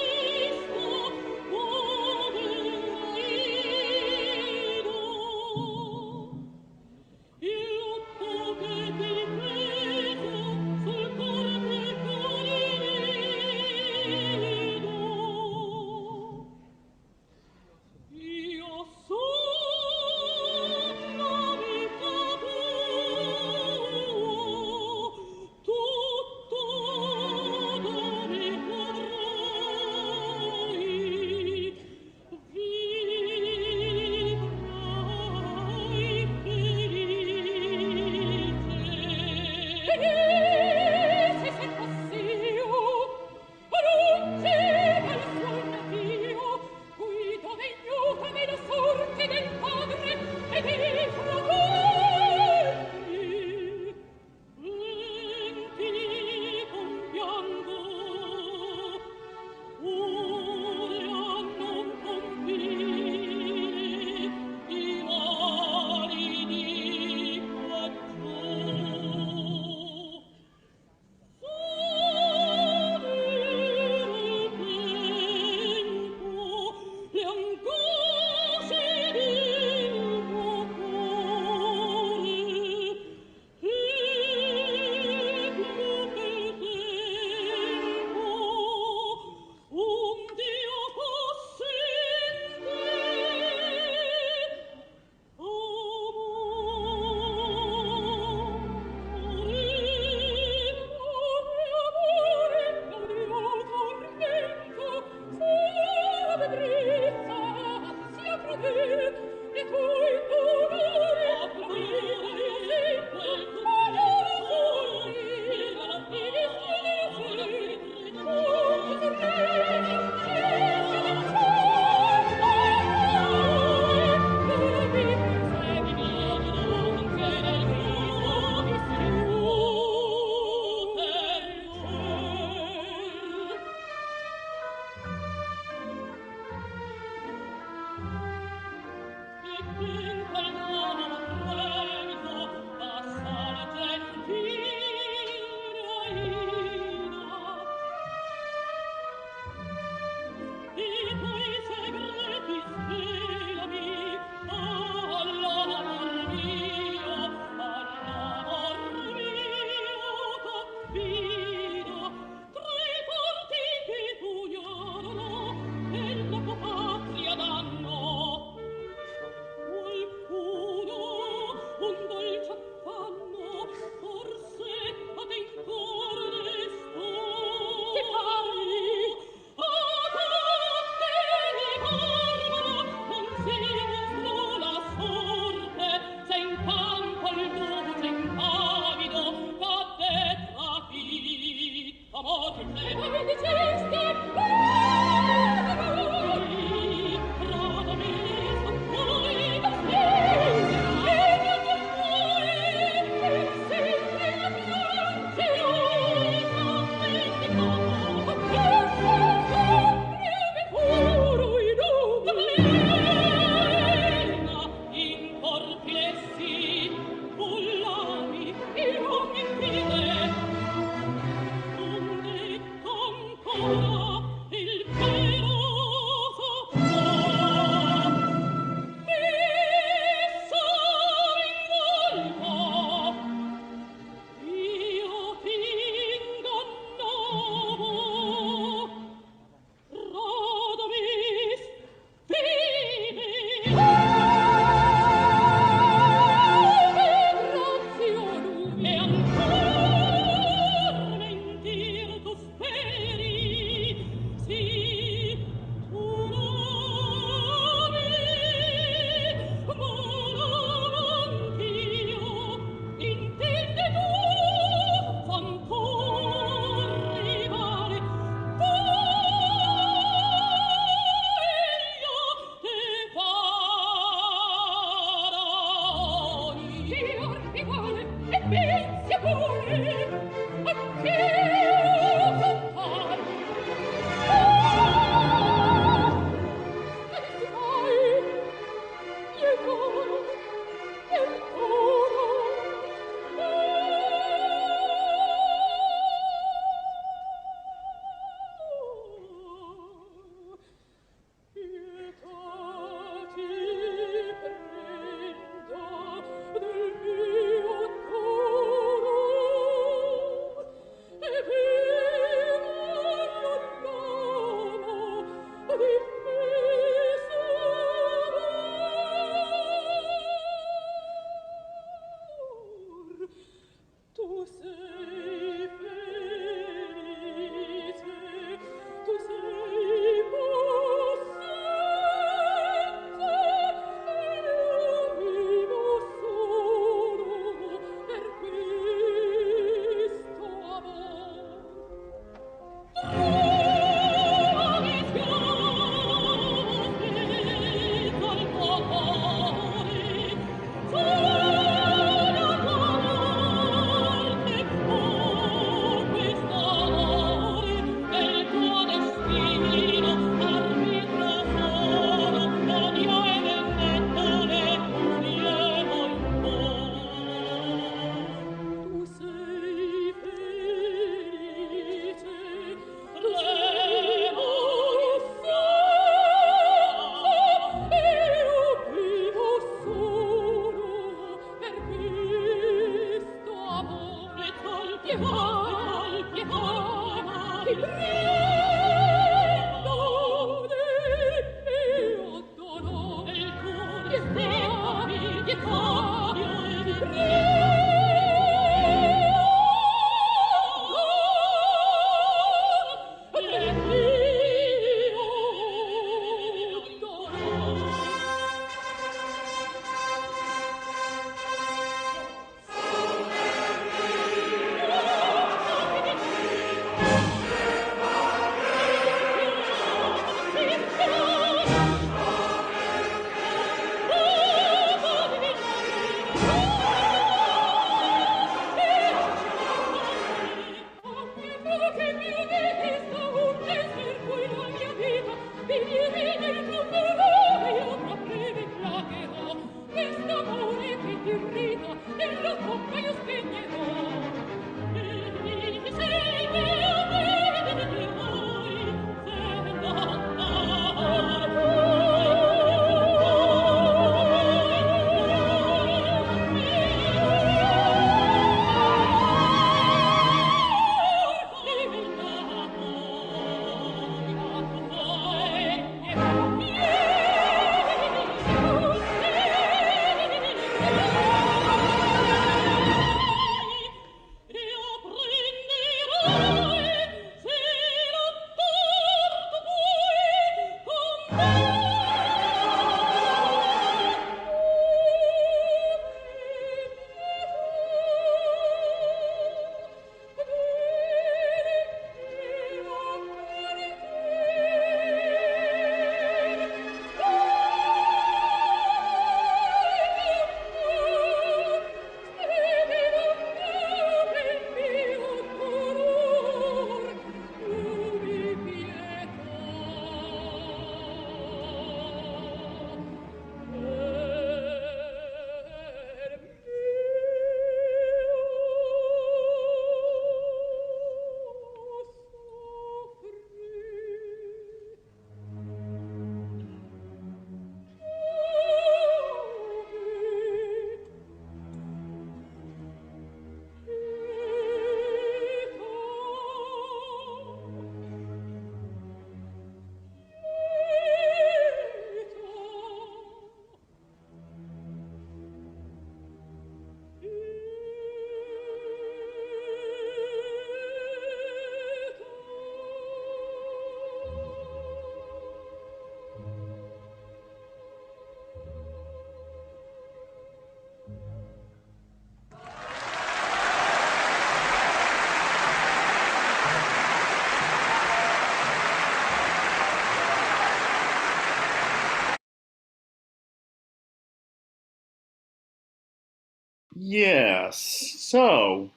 Yes. So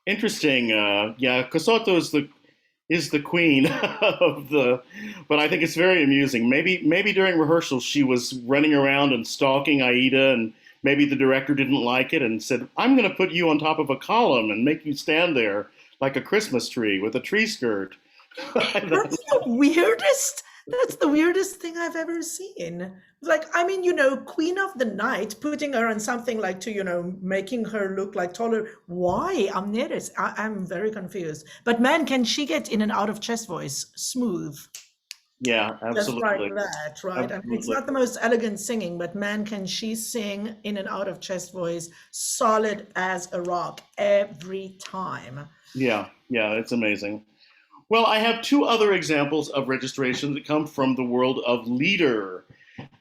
interesting. Yeah, Kosoto is the queen of the, but I think it's very amusing. Maybe during rehearsals she was running around and stalking Aida, and maybe the director didn't like it and said, "I'm going to put you on top of a column and make you stand there like a Christmas tree with a tree skirt." That's the weirdest. That's the weirdest thing I've ever seen. Like, I mean, Queen of the Night, putting her on something like to, making her look like taller. Why? I'm very confused. But man, can she get in and out of chest voice smooth? Yeah, Just like absolutely. that, right? I mean, it's Absolutely. not the most elegant singing, but man, can she sing in and out of chest voice, solid as a rock every time. Yeah, yeah, it's amazing. Well, I have two other examples of registration that come from the world of Lieder.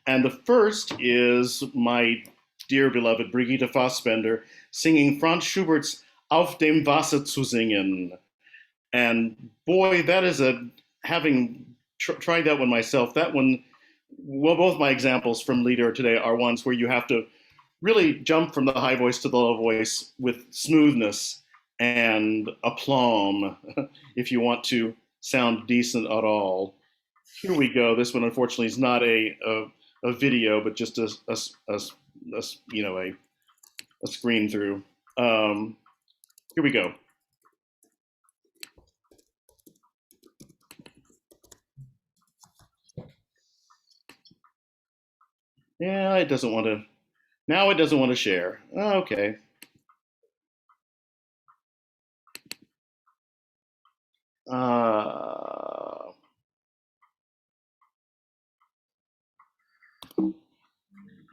And the first is my dear beloved Brigitte Fassbender singing Franz Schubert's Auf dem Wasser zu singen. And boy, that is having tried that one myself, that one, well, both my examples from Lieder today are ones where you have to really jump from the high voice to the low voice with smoothness and aplomb if you want to sound decent at all. Here we go. This one, unfortunately, is not a video, but just a a screen through. Here we go. Yeah, it doesn't want to. Now it doesn't want to share. Okay.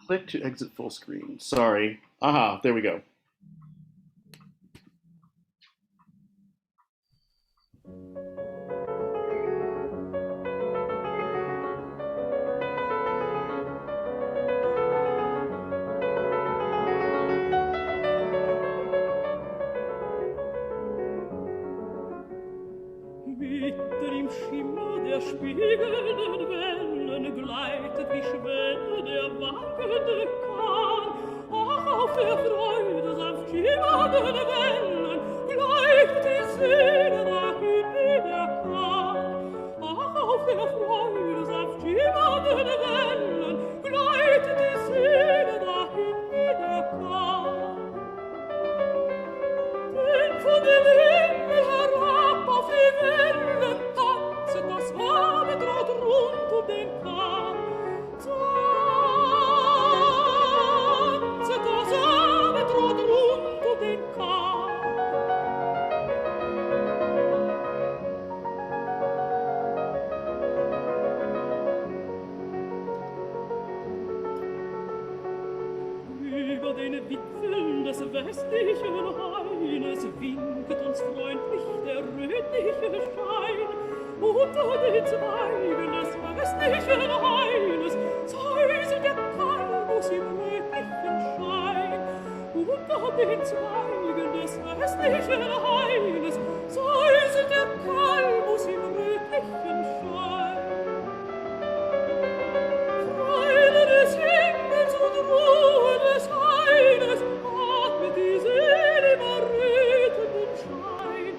Click to exit full screen. Sorry. Aha, there we go. Mitten im Schimmer der spiegelnden Wellen gleitet wie Schwelle der wankende Kahn. Ach, auf der Freude sanft schimmernden Wellen gleitet die Seele dahin wie der Kahn. Ach, auf der Freude sanft schimmernden Wellen gleitet die Seele dahin wie der Kahn. Denn von dem Himmel herab auf die Wellen tanzet das Abendrot rund um den Kahn. Tanzet das Abendrot rund um den Kahn. Über den Wipfeln des westlichen Haines winket uns freundlich der rötliche Schein. Unter den Zweigen des westlichen Haines säuselt der Kalmus im rötlichen Schein. Unter den Zweigen des westlichen Haines säuselt der Kalmus im rötlichen Schein. Freude des Himmels und Ruhe des Haines atmet die Seele im errötenden Schein.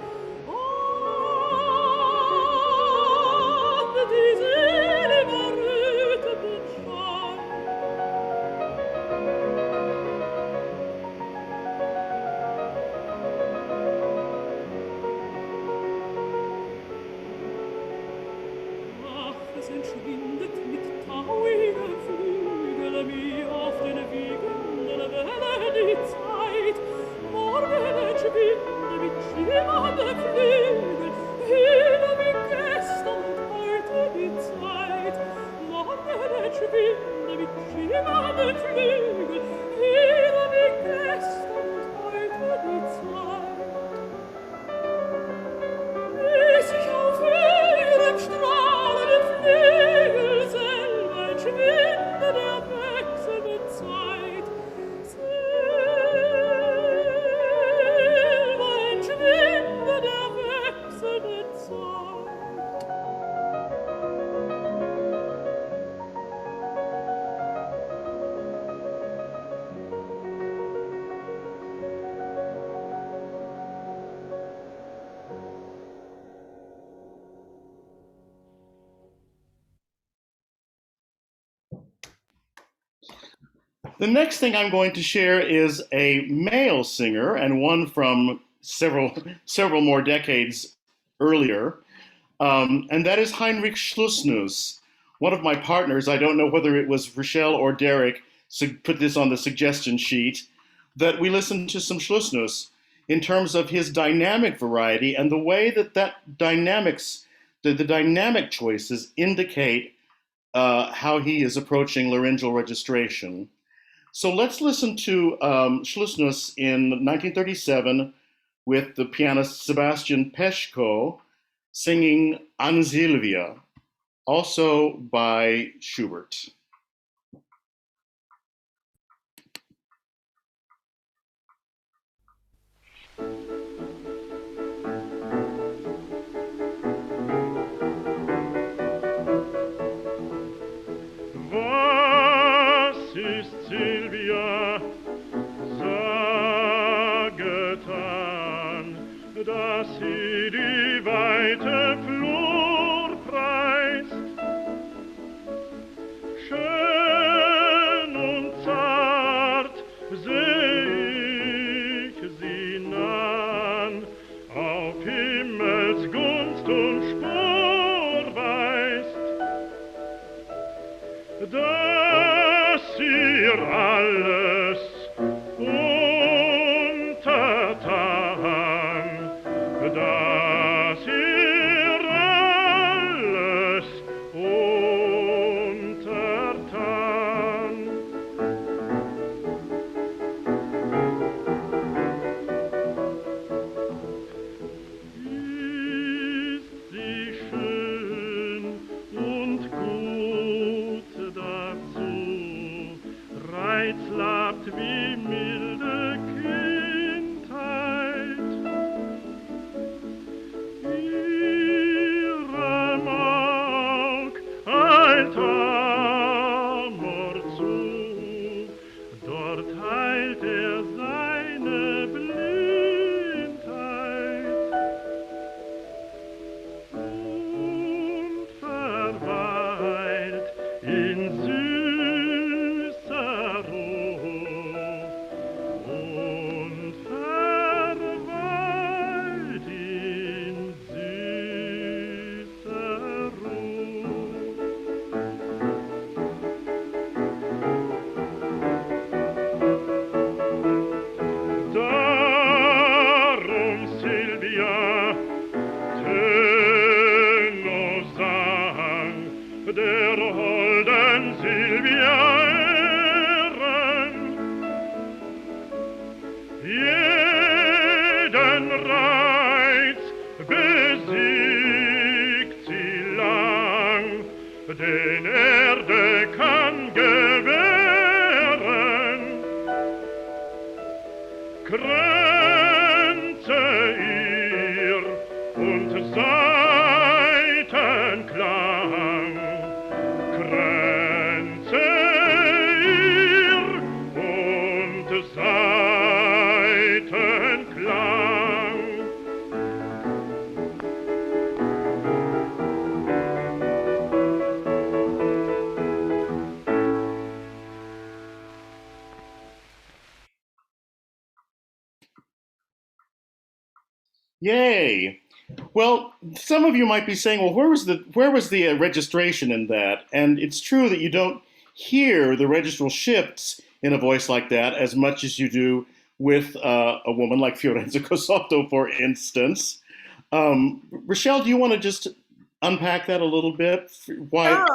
Atmet die Seele im errötenden Schein. Ach, es entschwindet mit tauigen Flügeln mir auf den wiegenden Wellen die Zeit. Morgen entschwinde mit schimmernden Flügeln wieder wie gestern und heute die Zeit. Morgen entschwinde mit schimmernden Flügeln wieder wie gestern und heute die Zeit. Bis ich auf ihrem strahlenden Flügel selber entschwinde der wechselnden Zeit. Selber entschwinde der wechselnden Zeit. The next thing I'm going to share is a male singer, and one from several more decades earlier, and that is Heinrich Schlussnuss, one of my partners. I don't know whether it was Rochelle or Derek put this on the suggestion sheet, that we listen to some Schlussnuss in terms of his dynamic variety and the way that the dynamic choices indicate how he is approaching laryngeal registration. So let's listen to Schlussnuss in 1937 with the pianist Sebastian Peschko singing An Silvia, also by Schubert. Was ist Silvia, saget an, dass sie die weite Flur preist? Schön und zart seh ich sie nahen, auf Himmels Gunst und Spur weist, dass ihr alles untertan, dass ihr alles untertan. wie milde Kindheit. Ihrem Aug eilt Amor zu, dort heilt seine Blindheit und verweilt in süßer Ruhe und verweilt in süßer Ruhe. Darum, Silvia, Tenno sang der holden Silvia Ehren. Jeden Reiz besiegt sie lang, den Erde kann gewähren. Kränze ihr und Saitenklang, Kränze ihr und Saitenklang. Yay! Well, some of you might be saying, "Well, where was the registration in that?" And it's true that you don't hear the registral shifts in a voice like that as much as you do with a woman like Fiorenza Cosotto, for instance. Rochelle, do you want to just unpack that a little bit? Why?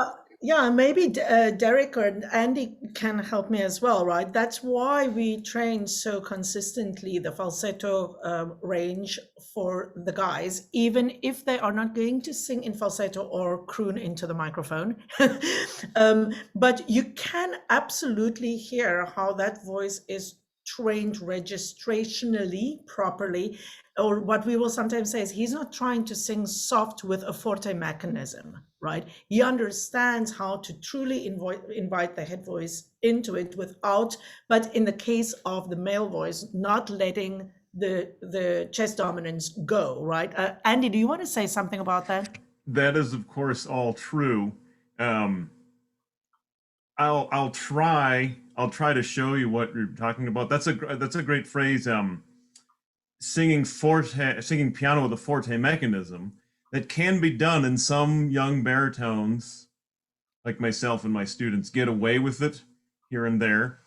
Yeah, maybe Derek or Andy can help me as well, right? That's why we train so consistently the falsetto range for the guys, even if they are not going to sing in falsetto or croon into the microphone. But you can absolutely hear how that voice is trained registrationally properly, or what we will sometimes say is he's not trying to sing soft with a forte mechanism, right? He understands how to truly invite the head voice into it without, but in the case of the male voice, not letting the chest dominance go, right? Andy, do you want to say something about that? That is, of course, all true. I'll try to show you what you're talking about. That's a great phrase. Singing piano with a forte mechanism that can be done, and some young baritones like myself and my students get away with it here and there.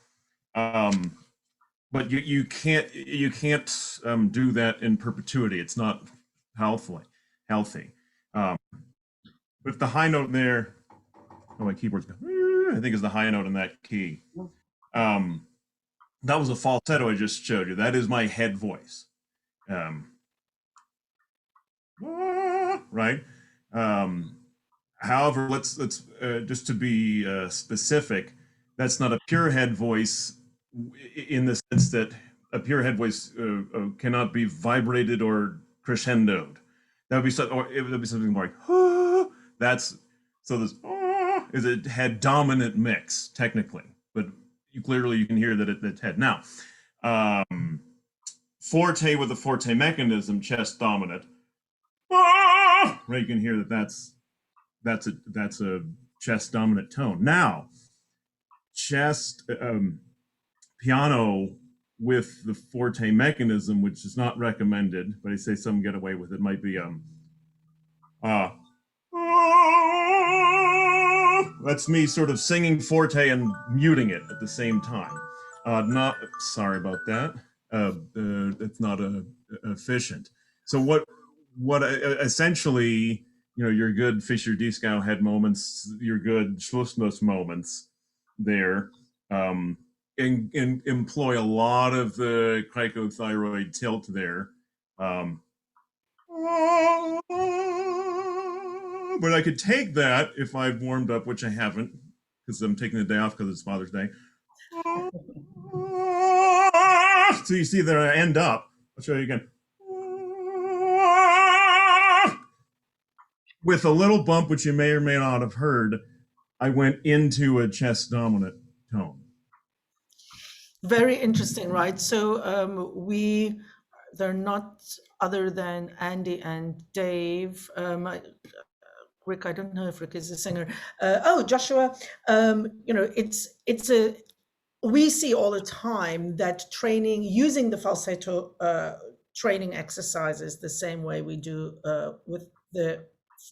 But you can't do that in perpetuity. It's not healthy. With the high note there, oh, my keyboard's going, I think is the high note in that key. That was a falsetto I just showed you. That is my head voice. Right. However, let's just to be specific, that's not a pure head voice in the sense that a pure head voice cannot be vibrated or crescendoed. That would be it would be something like that's so this is a head dominant mix technically, but you can hear that it's head. Now, forte with a forte mechanism, chest dominant. Right, you can hear that's a chest dominant tone. Now, chest piano with the forte mechanism, which is not recommended, but I say some get away with it, might be that's me sort of singing forte and muting it at the same time. Not sorry about that. It's not efficient. So what essentially, your good Fischer-Dieskau head moments, your good Schlussnuss moments there, and employ a lot of the cricothyroid tilt there. But I could take that if I've warmed up, which I haven't, because I'm taking the day off because it's Father's Day. So you see that I end up, I'll show you again. With a little bump, which you may or may not have heard, I went into a chest dominant tone. Very interesting, right? So they're not other than Andy and Dave. Rick, I don't know if Rick is a singer. Joshua, we see all the time that training, using the falsetto training exercises the same way we do with the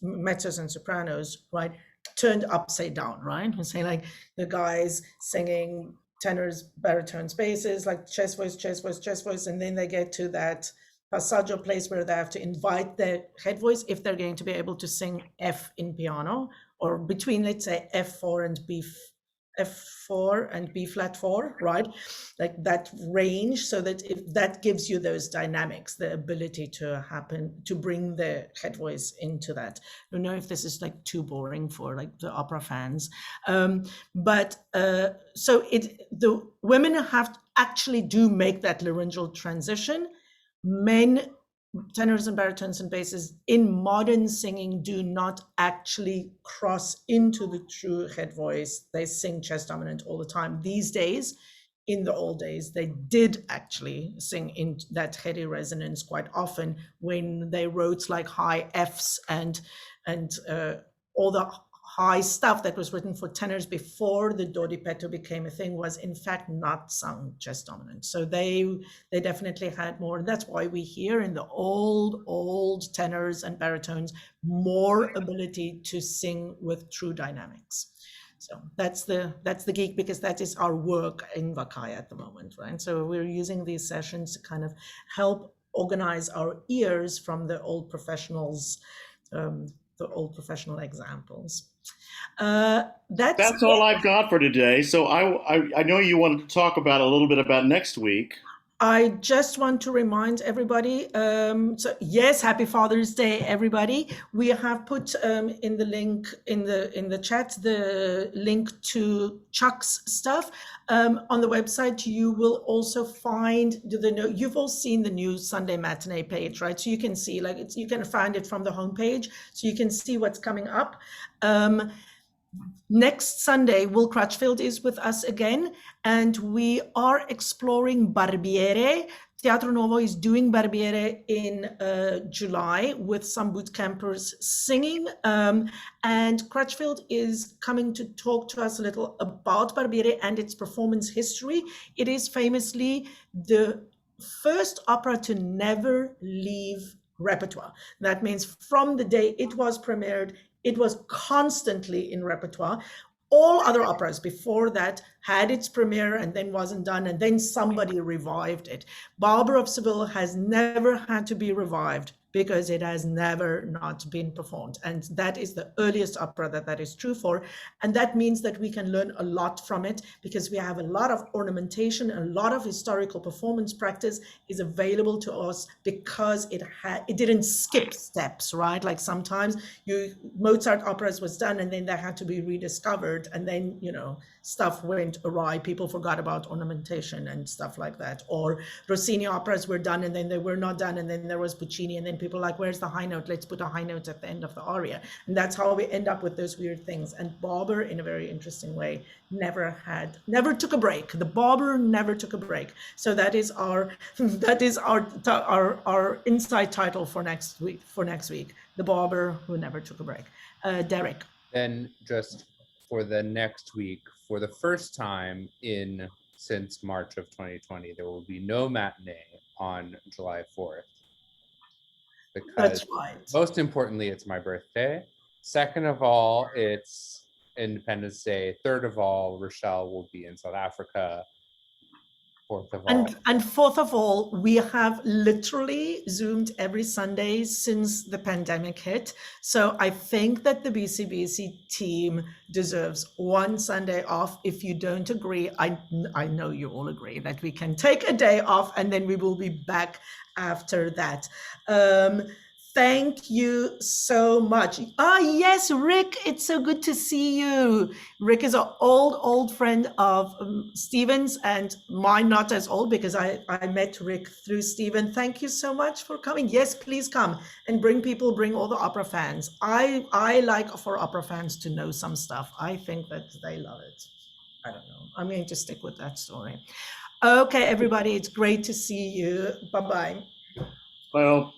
mezzos and sopranos, right? Turned upside down, right? We say like the guys singing tenors, baritones, basses, like chest voice, chest voice, chest voice, and then they get to that passaggio place where they have to invite their head voice if they're going to be able to sing F in piano, or between, let's say, F4 and F4 and B flat 4, right? Like that range, so that if that gives you those dynamics, the ability to bring the head voice into that. I don't know if this is like too boring for like the opera fans, but so the women actually do make that laryngeal transition. Men, tenors and baritones and basses in modern singing do not actually cross into the true head voice. They sing chest dominant all the time. These days, in the old days, they did actually sing in that heady resonance quite often when they wrote like high Fs and all the high stuff that was written for tenors before the do di petto became a thing was in fact not sung chest dominant. So they definitely had more. And that's why we hear in the old tenors and baritones more ability to sing with true dynamics. So that's the geek, because that is our work in Vakai at the moment, right? So we're using these sessions to kind of help organize our ears from the old professionals, the old professional examples. That's all I've got for today. So I know you wanted to talk about a little bit about next week. I just want to remind everybody, so yes, happy Father's Day, everybody. We have put in the link in the chat, the link to Chuck's stuff. On the website, you will also find you've all seen the new Sunday matinee page, right? So you can see, like, you can find it from the homepage, so you can see what's coming up. Next Sunday, Will Crutchfield is with us again, and we are exploring Barbiere. Teatro Nuovo is doing Barbiere in July with some boot campers singing, and Crutchfield is coming to talk to us a little about Barbiere and its performance history. It is famously the first opera to never leave repertoire. That means from the day it was premiered, it was constantly in repertoire. All other operas before that had its premiere and then wasn't done, and then somebody revived it. Barber of Seville has never had to be revived because it has never not been performed. And that is the earliest opera that is true for. And that means that we can learn a lot from it, because we have a lot of ornamentation, a lot of historical performance practice is available to us, because it didn't skip steps, right? Like sometimes Mozart operas was done and then they had to be rediscovered, and then, stuff went awry. People forgot about ornamentation and stuff like that. Or Rossini operas were done and then they were not done, and then there was Puccini, and then people were like, where's the high note? Let's put a high note at the end of the aria. And that's how we end up with those weird things. And Barber, in a very interesting way, never took a break. The Barber never took a break. So that is our inside title for next week. The Barber who never took a break. Derek. Then just for the next week, for the first time since March of 2020, there will be no matinee on July 4th. Because that's right. Most importantly, it's my birthday. Second of all, it's Independence Day. Third of all, Rochelle will be in South Africa. Fourth of all. And fourth of all, we have literally Zoomed every Sunday since the pandemic hit. So I think that the BCBC team deserves one Sunday off. If you don't agree, I know you all agree that we can take a day off, and then we will be back after that. Thank you so much. Ah, yes, Rick, it's so good to see you. Rick is an old friend of Stephen's and mine, not as old because I met Rick through Stephen. Thank you so much for coming. Yes, please come and bring all the opera fans. I like for opera fans to know some stuff. I think that they love it. I don't know. I'm going to stick with that story. Okay, everybody, it's great to see you. Bye-bye. Well.